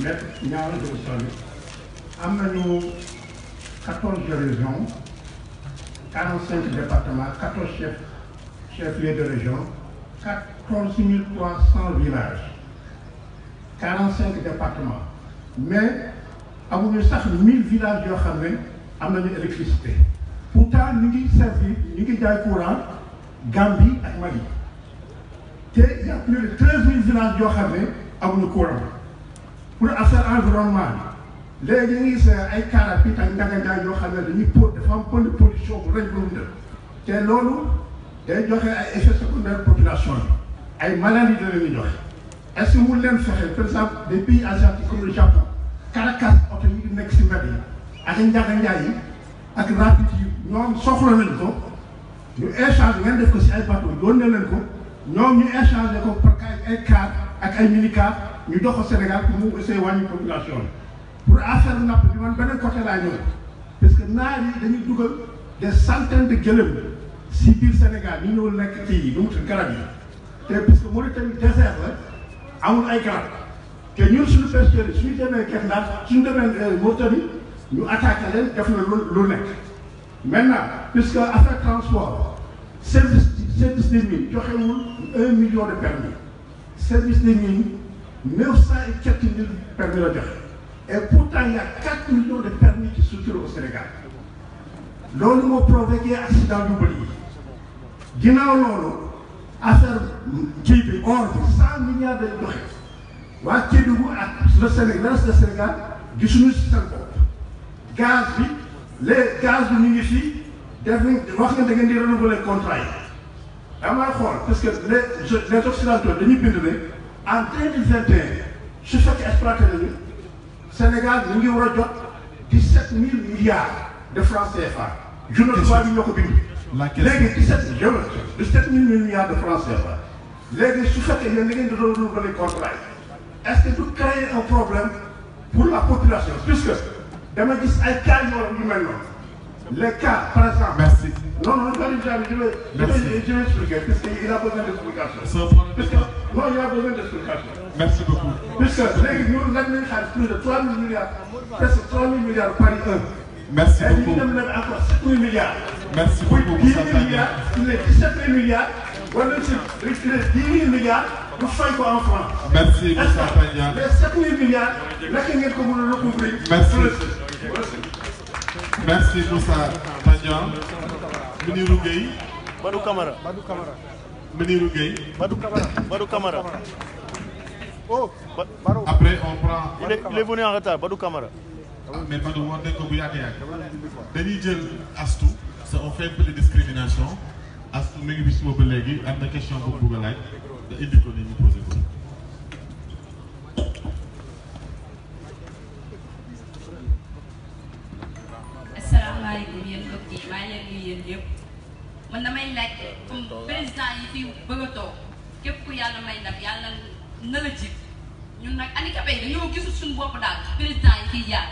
Maître ñaari solution am nañu 14 régions 45 départements 14 chefs-lieux de région 14 300 villages 45 départements mais amuñu sax 1000 villages yoo xam ne am nañu électricité pourtant ñu ngi servir ñu ngi jaay courant Gambie ak Mali te il y a plus de 13 000 villages yoo xam ne amuñu courant. Pour affaire environnement léegi ñu ngi ay carapit ak njaganjaay yoo xam ne dañuy dafa am point de pollution bu rëy bu mu def te loolu day joxe ay effets secondaires population bi ay maladies da leen di joxe est-ce que mu leen fexe par exemple des pays asiatiques comme le Japon Caracas oto yi nekk si mbedd yi ak njaganjaay yi ak rapide yi ñoom soxla nañ ko ñu échange ngeen def ko si ay bateau yónnee leen ko ñoom ñu échangé ko par ay car ak ay minicar ñu dox ko Sénégal pour mu essayer wàññi population bi pour affaire napp bi man beneen côté laa ñëw parce que naar yi dañuy dugal des centaines de gëlëm si biir Sénégal ñu ñëw nekk kii yi lu mu tudd garab yi te parce que Mauritanie désert la amul ay garab te ñun suñu pêcheurs yi suñu demee Kër Ndar suñu demee Mauritanie ñu attaqué leen def na lu nekk maintenant puisque affaire transport service des mines joxewul 1 million de permis service des mines 900 et quelques mille permis la joxe et pourtant il y a 4 millions de permis qui circulent au Sénégal loolu moo provoqué accident yu bëri yi ginnaaw loolu affaire kii bi or bi 100 milliards de joxe waa Kédougou ak le Sénégal le reste du Sénégal gisuñu si seen bopp gaz bi les gaz bi ñu ngi fii def wax nga da ngeen di renouveler contrat yi damay xool parce que les occidentaux dañuy bind ne en 2021 su fekkee exploité nañu Sénégal ñu ngi war a jot 17 000 milliards de francs CFA. journal tubaab yi ñoo ko bind La question. léegi 17 000 milliards de francs CFA léegi su fekkee yéen da ngeen di renouveler contrat yi est-ce que du créer un problème pour la population puisque dama gis ay cas yu mel noonu les cas par exemple. Merci. Non, je vais expliquer puisqu'il a besoin d'explication. Non, il a besoin d'explication. Merci beaucoup. Puisque nous avons plus de 3 000 milliards, presque 3 000 milliards par an. Merci beaucoup. Et nous avons encore 7 000 milliards. Merci beaucoup, Oui, 10 000 milliards, il est 17 000 milliards, voilà, il est 10 000 milliards, nous faisons quoi en France? Merci, Moussa Tania. Les 7 000 milliards, là, qu'il y a comme le recouvrir. Merci. Merci Moussa Tania. Mounirou Gueye. Badou Camara. Mounirou Gueye. Badou Camara. Oh, après on prend. Il est venu en retard, Badou Camara. Mais Badou, on est comme Denis Djel Astou, on fait un peu de discrimination. Astou, mais il y a une question pour vous. Il dit qu'on est posé. asalaamaaleykum yéen mbokk yi maa ngi leen di nuyu yéen ñëpp man damay laaj comme président yi fi bëgg a toog képp ku yàlla may ndam yàlla na la jiit ñun nag handicapé yi dañoo gisul suñu bopp daal président yi fiy jaar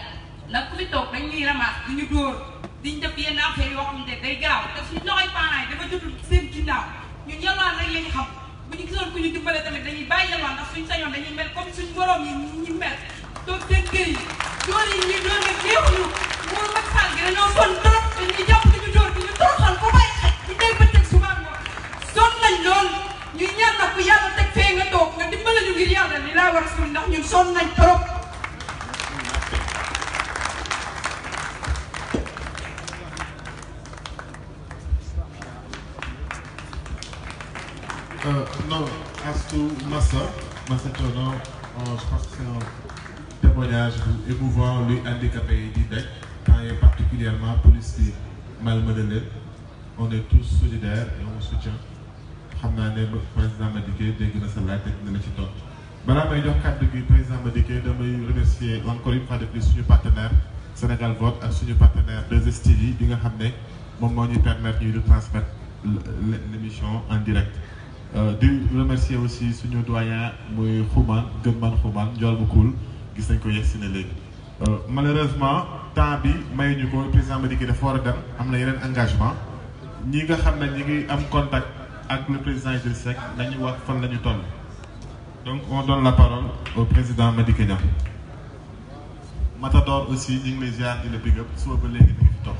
ndax ku fi toog dañ ñuy ramasse di ñu dóor di ñu def yenn affaire yoo xam ne day gaaw te suñu loxoy parents yi dafa jotul seen ginnaaw ñun yalwaan rek la ñu xam bu ñu gisoon ku ñu dimbale tamit dañuy bàyyi yalwaan ndax suñu sañoon dañuy mel comme suñu borom yi ñu mel toog seen kër yi dóor yi ñuy dóor nga géewuñu Mourou Macky Sall gi dañoo sonn trop dañuy jàpp di ñu dóor di ñu toroxal ko bàyyi xaj di dégg ba teg suba ngoon sonn nañ lool ñuy ñaan nag ku yàlla teg fee nga toog nga dimbale ñu ngir yàlla li laa war a suul ndax ñun sonn nañ trop. Non, Astou Massa Thiono, je pense que c'est un témoignage émouvant, lui handicapé d'IDEC, quand il est particulièrement policier malmené. On est tous solidaires et on soutient. Je sais que le président Madické dégg na sa laaj dégg na la ci tontu. Balaa may jox kàddu gi président Madické damay remercier encore une fois de plus suñu partenaire Sénégal Vote ak suñu partenaire 2STV bi nga xam ne moom moo ñuy permettre ñuy retransmettre l'émission en direct. di remercier aussi suñu doyen muy Xuman Gëmman Xuman Ndiol bu cool gis nañ ko yegg si ne léegi. Malheureusement temps bi mayuñu ko président Madické dafa war a dem am na yeneen engagement ñi nga xam ne ñi ngi am contact ak le président Idriss Seck nañu wax fan la ñu toll. Donc on donne la parole au président Madické Niang. Matador aussi ñu ngi lay ziar di la big up suba ba léegi ñu ngi fi topp.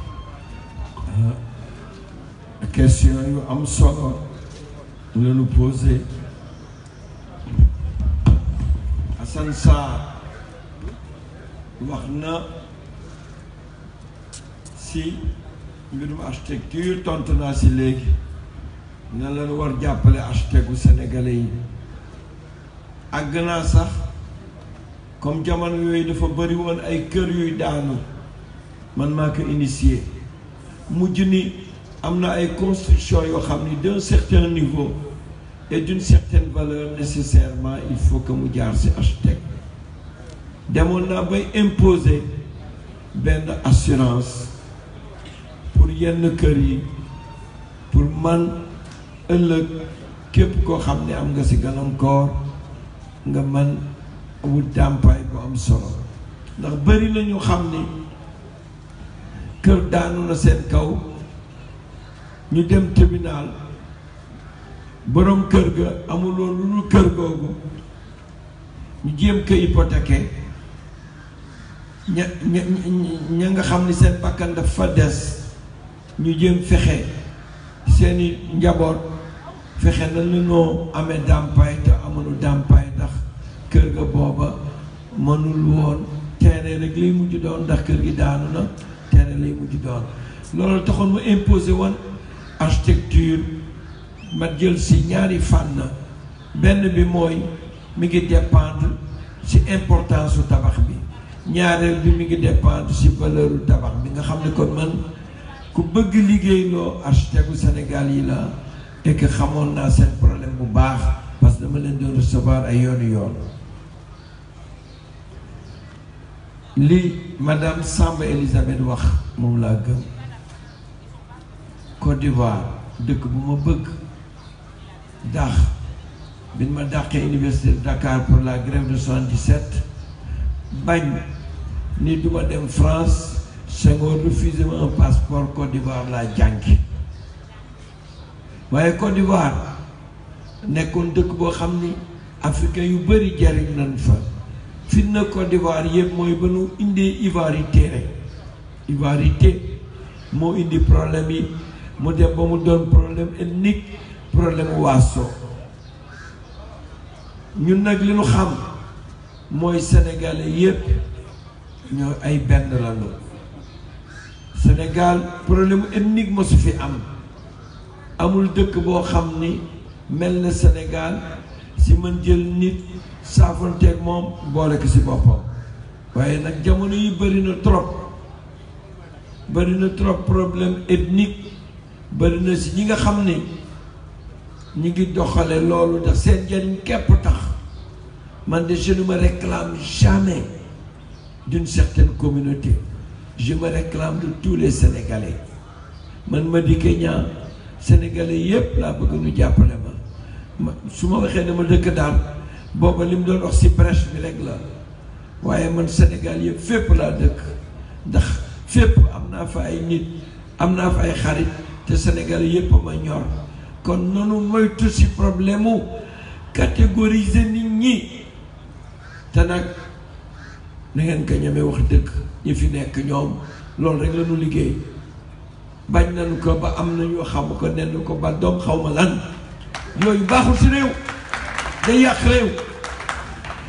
Question yu am solo la ñu posé. Assane Sarr wax na si mbirum architecture tontu naa si léegi na la war jàppale architecte sénégalais yi àgg naa sax comme jamono yooyu dafa bëri woon ay kër yuy daanu man maa ko initié mujj ni am na ay construction yoo xam ni d'un certain niveau et d'une certaine valeur nécessairement il faut que mu jaar si architecte demoon naa bay imposer benn assurance pour yenn kër yi pour man ëllëg képp koo xam ne am nga si gàllankoor nga man wut dàmpaay bu am solo ndax bëri na ñu xam ni kër daanu na seen kaw ñu dem tribunal borom kër ga amuloon lu dul kër googu ñu jéem ko hypothéquer ña nga xam ni seen bakkan dafa des ñu jéem fexe seeni njaboot fexe na lu noo amee dàmpaay te amulu dàmpaay ndax kër ga booba mënul woon teere rek lay mujj doon ndax kër gi daanu na teere lay mujj doon loolu taxoon mu imposé woon architecture ma jël si ñaari fànn benn bi mooy mi ngi dépendre ci importance su tabax bi ñaareel bi mi ngi dépendre ci valeur u tabax bi nga xam ne kon man ku bëgg liggéeyloo architecte Sénégal yi la et que xamoon naa seen problème bu baax parce que dama leen doon recevoir ay yoonu yoon li madame Samba Elisabeth wax moom laa gëm Côte d'Ivoire dëkk bu ma bëgg ndax bi ma dàqee université de Dakar pour la grève de 77 bañ ni duma dem France Senghor refusé ma un passeport Côte d'Ivoire laa jàngi waaye Côte d'Ivoire nekkoon dëkk boo xam ni africain yu bëri jariñ nañ fa fi na Côte d'Ivoire yëpp mooy ba nu indee ivoirité moo indi problème yi mu dem ba mu doon problème ethnique problème waaso ñun nag li ñu xam mooy sénégalais yëpp ñoo ay benn lañu Sénégal problème ethnique mosu fi amul dëkk boo xam ni mel na Sénégal si mën jël nit saafonteeg moom boole ko si boppam waaye nag jamono yi bëri na trop problème ethnique bëri na si ñi nga xam ni ñi ngi doxale loolu ndax seen njariñ képp tax man de je ne me réclame jamais d'une certaine communauté je me réclame de tous les Sénégalais man Madické Niang Sénégalais yépp laa bëgg nu jàppale ma su ma waxee dama dëkk daal booba li mu doon wax si brèche bi rek la waaye man Sénégal yëpp fépp laa dëkk ndax fépp am naa fa ay nit am naa fa ay xarit te Sénégal yëpp ma ñor kon noonu moytu si problème mu catégoriser nit ñi te nag na ngeen ko ñemee wax dëgg ñi fi nekk ñoom loolu rek la ñu liggéey bañ nañu ko ba am nañu xam ko nenn ko ba doom xaw ma lan yooyu baaxul si réew day yàq réew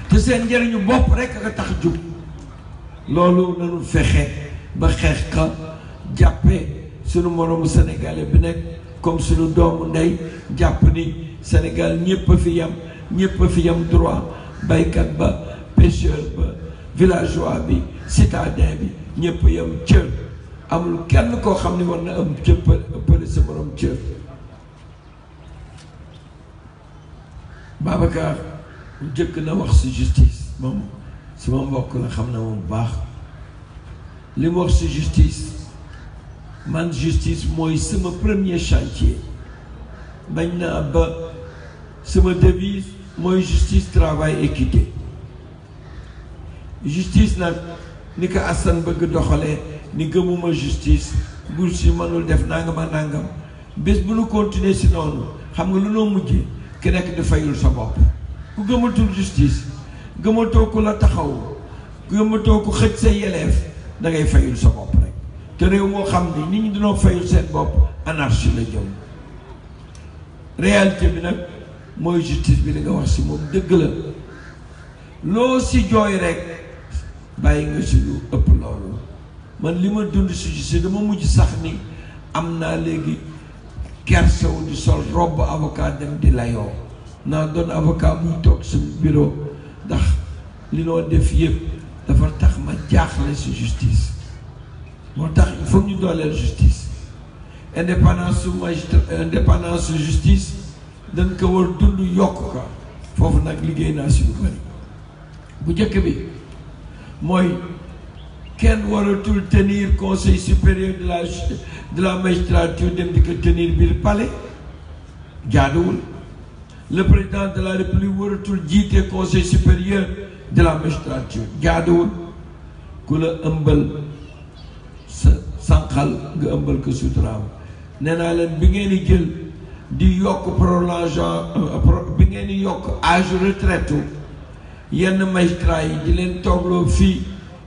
te seen njëriñu bopp rek a tax jub loolu nañu fexe ba xeex ka jàppee sunu moroomu sénégalais bi nekk comme sunu doomu ndey jàpp ni Sénégal ñëpp a fi yam droit baykat ba pêcheur ba villageois bi citadin bi ñëpp yam cër amul kenn koo xam ni war na am ëppale sa morom cër. Babacar jëkk na wax ci justice moom sama mbokk la xam na moom bu baax li mu wax ci justice man justice mooy sama premier chantier bañ naa ba sama devise mooy justice travail équité justice nag ni ko Assane bëgg doxalee ni gëmuma justice bu si mënul def nangam ak nangam bés bu nu continuer si noonu xam nga lu noo mujjee ki nekk di fayul sa bopp ku gëmatul justice gëmatoo ku la taxaw gëmatoo ku xëj sa yeleef da ngay fayul sa bopp rek te réew moo xam ni nit ñi dinoo fayul seen bopp anarchie la jëm réalité bi nag mooy justice bi li nga wax si moom dëgg la loo si jooy rek bàyyi nga si lu ëpp loolu man li ma dund si justice dama mujj sax ni am naa léegi kersaw di sol robe avocat dem di layoo naa doon avocat muy toog sa bureau ndax li noo def yëpp dafa tax ma jaaxle si justice moo tax il faut ñu dooleel justice indépendance su justice dañ ko war dund yokk ko foofu nag liggéey naa si lu bari bu njëkk bi mooy kenn waratul tenir conseil supérieur de la magistrature dem di ko tenir biir palais jaaduwul le président de la république waratul jiite conseil supérieur de la magistrature jaaduwul ku la ëmbal sa sànqal nga ëmbal ko suturaam nee naa leen bi ngeen di jël di yokk prolongement bi ngeen di yokk âge retraite yenn magistrat yi di leen toogloo fii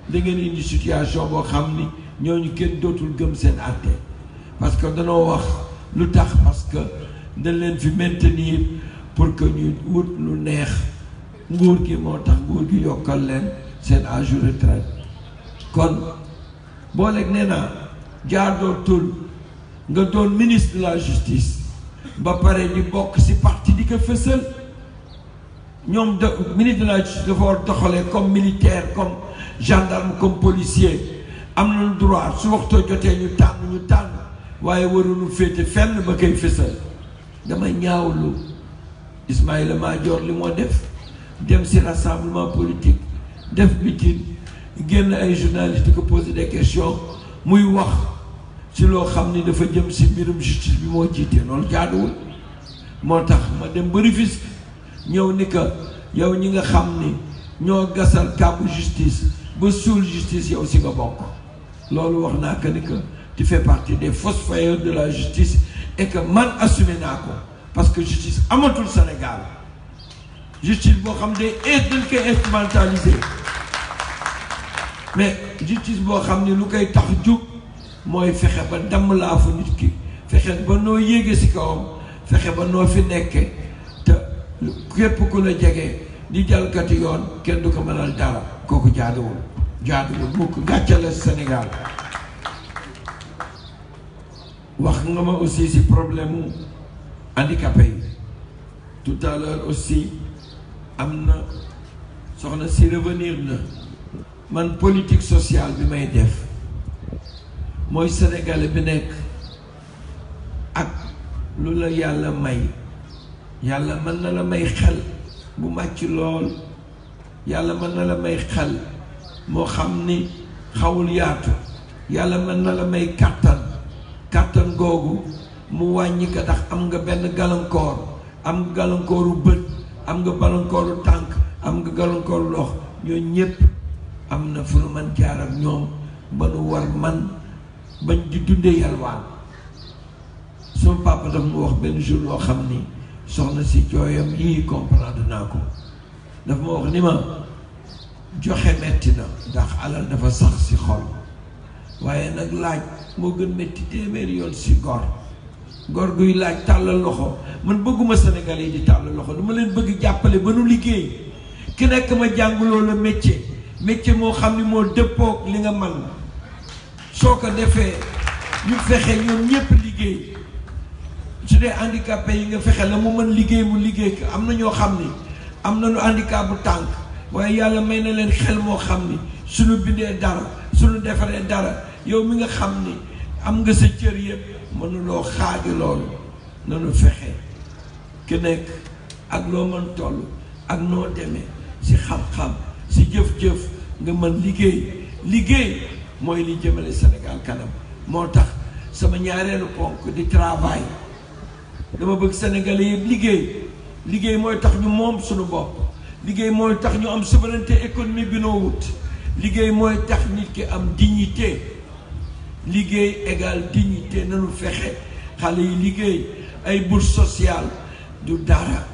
da ngeen indi situation boo xam ni ñooñu kenn dootul gëm seen àtte parce que danoo wax lu tax parce que dañ leen fi maintenir pour que ñu wut lu neex nguur gi moo tax nguur gi yokkal leen seen âge retraite kon boo leeg nee naa jaadootul nga doon ministre de la justice ba pare di bokk ci parti di ko fësal ñoom de ministre de la justice dafa war doxalee comme militaire comme gendarme comme policier am nañu droit su waxtoo jotee ñu tànn waaye waruñu féete fenn ba koy fësal dama ñaawlu Ismaïla Madior li moo def dem ci rassemblement politique def meeting génn ay journalistes di ko poser des questions muy wax si loo xam ni dafa jëm si mbirum justice bi moo jiite loolu jaaduwul. moo tax ma dem ba Rufisque ñëw ni que yow ñi nga xam ni ñoo gasal kàmbu justice ba suul justice yow si nga bokk. loolu wax naa que ni que tu fais partie des fossoyeurs de la justice et que man assumé naa ko parce que justice amatul Sénégal justice boo xam ne dañ koy instrumentaliser mais justice boo xam ne lu koy tax jug mooy fexe ba damm laa fa nit ki fexe ba noo yéege si kawam fexe ba noo fi nekke te képp ku la jege di jalkati yoon kenn du ko mënal dara kooku jaaduwul mukk gàccale Sénégal. wax nga ma aussi si problème mu handicapé yi tout à l'heure aussi am na soxna si revenir na man politique sociale bi may def mooy sénégalais bi nekk ak lu la yàlla may yàlla mën na la may xel bu màcc lool yàlla mën na la may xel moo xam ni xawul yaatu yàlla mën na la may kàttan googu mu wàññi ko ndax am nga benn gàllankoor am nga gàllankooru bët am nga gàllankooru tànk am nga gàllankooru lox ñooñu ñëpp am na fu nu man jaar ak ñoom ba nu war man bañ di dundee yalwaan. sama papa daf mu wax benn jour loo xam ni soxna si jooyam yii comprendre naa ko daf ma wax ni ma joxe metti na ndax alal dafa sax si xol waaye nag laaj moo gën metti téeméeri yoon si gor guy laaj tàllal loxo man bëgguma Sénégalais yi di tàllal loxo dama leen bëgg jàppale ba nu liggéey ki nekk ma jàngaloo la métier moo xam ni moo dëppoog li nga man soo ko defee ñu fexe ñoom ñëpp liggéey su dee handicapé yi nga fexe la mu mën liggéey mu liggéey ko am na ñoo xam ni am nañu handicap bu tànk waaye yàlla may na leen xel moo xam ni suñu bindee dara suñu defaree dara yow mi nga xam ni am nga sa cër yëpp mënuloo xaaju loolu nanu fexe ki nekk ak loo mën toll ak noo demee si xam-xam si jëf-jëf nga mën liggéey mooy li jëmale Sénégal kanam moo tax sama ñaareelu ponk di travail dama bëgg Sénégalais yëpp liggéey mooy tax ñu moom suñu bopp liggéey mooy tax ñu am souveraineté économique bi noo wut liggéey mooy tax nit ki am dignité liggéey égal dignité nanu fexe xale yi liggéey ay bourse sociale du dara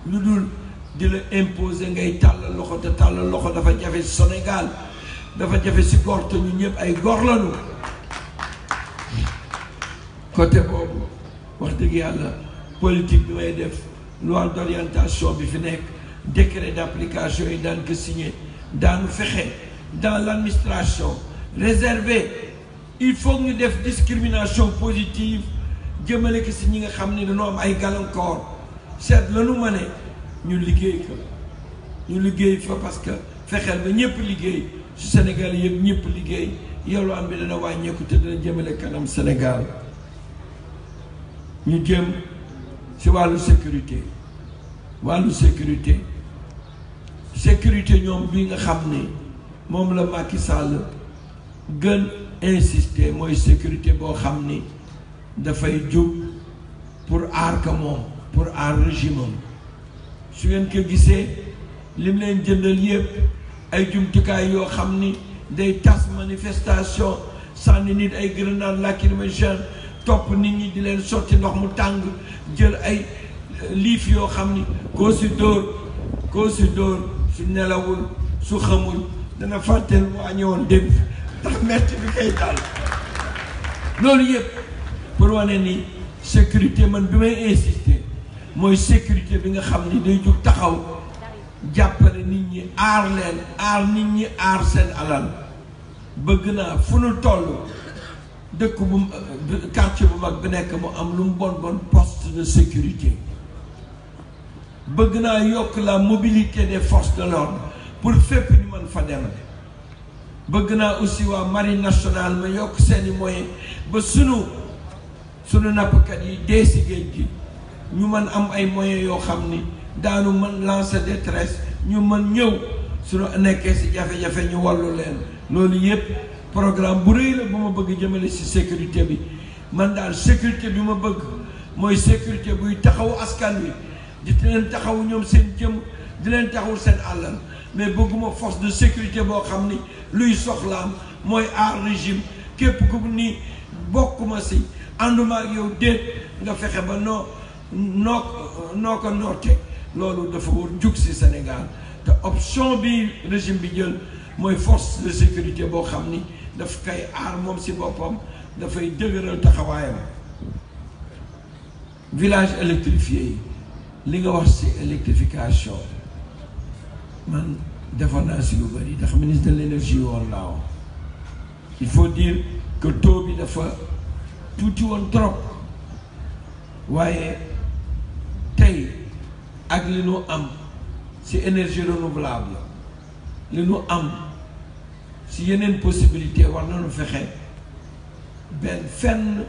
lu dul di la imposer ngay tàllal loxo te tàllal loxo dafa jafe Sénégal dafa jafe si góor te ñu ñëpp ay góor lañu côté boobu wax dëgg yàlla politique bi may def loi d'orientation bi fi nekk décret d'application yi daan ko signé daanu fexe dans l'administration réservé il faut ñu def discrimination positive jëmale ko si ñi nga xam ne dañoo am ay gàllankoor seet la nu ma ne ñu liggéey fa parce que fexeel ba ñëpp liggéey su Sénégal yëpp ñëpp liggéey yalwaan bi dana wàññeeku te dana jëmale kanam Sénégal. ñu jëm si wàllu sécurité ñoom bi nga xam ni moom la Macky Sall gën insister mooy sécurité boo xam ni dafay jóg pour aar ka moom pour aar régime am su ngeen ko gisee lim leen jëndal yépp ay jumtukaay yoo xam ni day tas manifestation sànni nit ay grenade lacrymogène topp nit ñi di leen sotti ndox mu tàng jël ay liif yoo xam ni koo si dóor su nelawul su xamul dana fàtteel mu añoon démb ndax metti bi koy dal loolu yëpp pour wane ni sécurité man bi may insister mooy sécurité bi nga xam ni day jóg taxaw jàppale nit ñi aar leen aar nit ñi aar seen alal bëgg naa fu nu toll dëkk bu quartier bu mag bi nekk mu am lu mu bon poste de sécurité bëgg naa yokk la mobilité des forces de l'ordre pour fépp ñu mën fa dem bëgg naa aussi waa marine nationale ma yokk seeni moyens ba sunu nappkat yi dee si géej gi ñu mën am ay moyens yoo xam ni daanu mën lancer détresse ñu mën ñëw sunu nekkee si jafe-jafe ñu wallu leen loolu yépp programme bu rëy la bu ma bëgg jëmale ci sécurité bi man daal sécurité bi ma bëgg mooy sécurité buy taxawu askan wi di leen taxawu ñoom seen jëm di leen taxawu seen àllal mais bëgguma force de sécurité boo xam ni luy soxlaam mooy aar régime képp ku ni bokkuma si ànduma ak yow déet nga fexe ba noo ko noote loolu dafa war jug si Sénégal te option bi régime bi jël mooy force de sécurité boo xam ni daf koy aar moom si boppam dafay dëgëral taxawaayam. village électrifié yi li nga wax si électrification man defoon naa si lu bëri ndax ministre de l'énergie woon laa wax il faut dire que taux bi dafa tuuti woon trop waaye tey ak li nu am si énergie renouvelable li nu am si yeneen possibilité war nañu fexe benn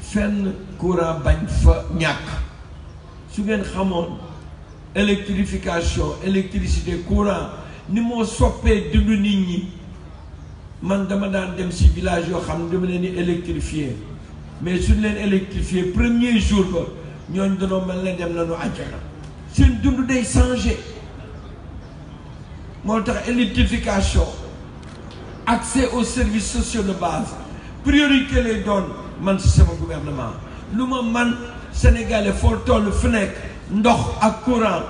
fenn courant bañ fa ñàkk su ngeen xamoon électrification électricité courant ni moo soppee dundu nit ñi man dama daan dem si village yoo xam ne dama leen di électrifier mais suñ leen électrifier premier jour ba ñooñ danoo mel ne dem nañu àjjana seen dund day changé moo tax électrification accès aux services sociaux de base priorité lay doon man si sama gouvernement lu ma man sénégalais foo toll fu nekk ndox ak courant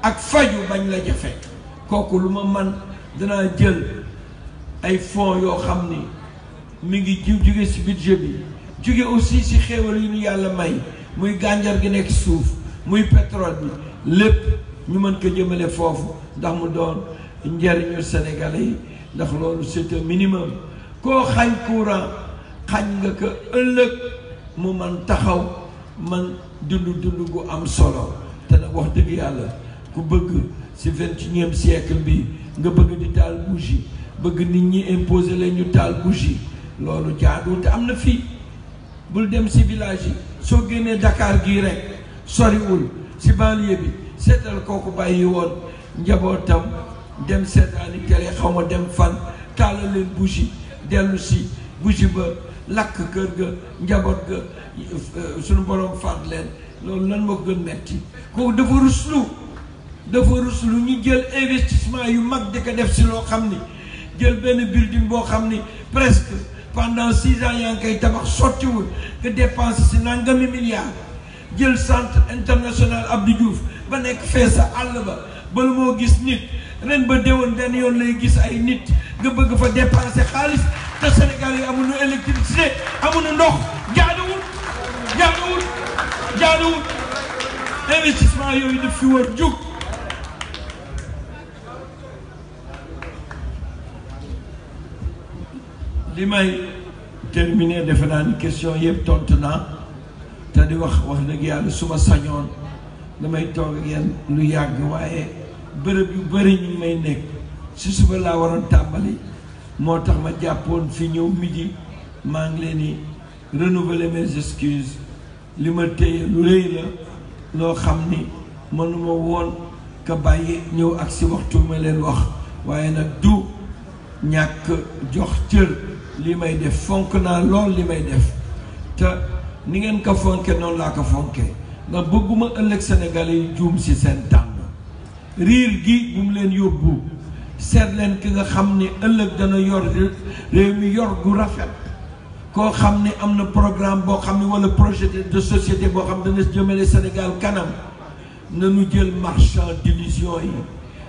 ak faju bañ la jafe kooku lu ma man danaa jël ay fonds yoo xam ni mi ngi jóge si budget bi jóge aussi si xéewal yu ñu yàlla may muy gànjar gi nekk suuf muy pétrole bi lépp ñu mën ko jëmale foofu ndax mu doon njariñu sénégalais yi ndax loolu c'est un minimum koo xañ courant xañ nga ko ëllëg mu man taxaw man dund gu am solo te nag wax dëgg yàlla ku bëgg si 21e siècle bi nga bëgg di taal bougie bëgg nit ñi imposer leen ñu taal bougie loolu jaadul te am na fii bul dem si village yi soo génnee Dakar gii rek soriwul si banlieue bi seetal kooku bàyyi woon njabootam dem seetaani télé xaw ma dem fan taalal leen bougie dellu si bougie ba lakk kër ga njaboot ga suñu borom faat leen loolu lan moo gën metti kooku dafa ruslu ñu jël investissement yu mag di ko def si loo xam ni jël benn building boo xam ni presque pendant 6 ans yaa ngi koy tabax sottiwul nga dépense si nangami milliards jël centre international Abdou Diouf ba nekk fee sa àll ba bala moo gis nit ren ba déwoon benn yoon lay gis ay nit nga bëgg fa dépenser xaalis te Sénégal yi amuñu électricité amuñu ndox jaaduwul investissement yooyu daf fi war jug li may terminer defe naa ni question yëpp tontu naa te di wax dëgg yàlla su ma sañoon damay toog ak yéen lu yàgg waaye bërëb yu bëri ñu may nekk si suba laa waroon tàmbali moo tax ma jàppoon fi ñëw midi maa ngi leen di renouveler mes excuses li ma téye lu rëy la loo xam ni mënuma woon ka bàyyi ñëw ak si waxtu ma leen wax waaye nag du ñàkk jox cër li may def fonk naa lool li may def te ni ngeen ko fonke noonu laa ko fonke ndax bëgguma ëllëg Sénégalais yi juum si seen tànn riir gi bu mu leen yóbbu seet leen ki nga xam ni ëllëg dana yor réew mi yor gu rafet koo xam ni am na programme boo xam ni wala projet de société boo xam dana jëmale Sénégal kanam nanu jël marchand d'illusion yi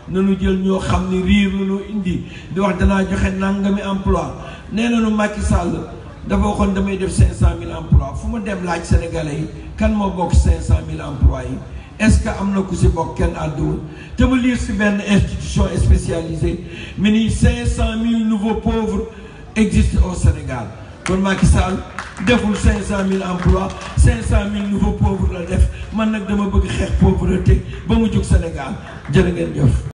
nanu jël ñoo xam ni riir la ñu indi di wax danaa joxe nangami emploi nee nañu Macky Sall dafa waxoon damay def 500 000 emplois fu ma dem laaj sénégalais yi kan moo bokk 500 000 emplois yi est-ce que am na ku si bokk kenn àdduwul te ma lire si benn institution spécialisée mi ni 500 000 nouveaux pauvres existent au Sénégal kon Macky Sall deful 500 000 emplois 500 000 nouveaux pauvres la def man nag dama bëgg xeex pauvreté ba mu jóg Sénégal jërë ngeen jëf.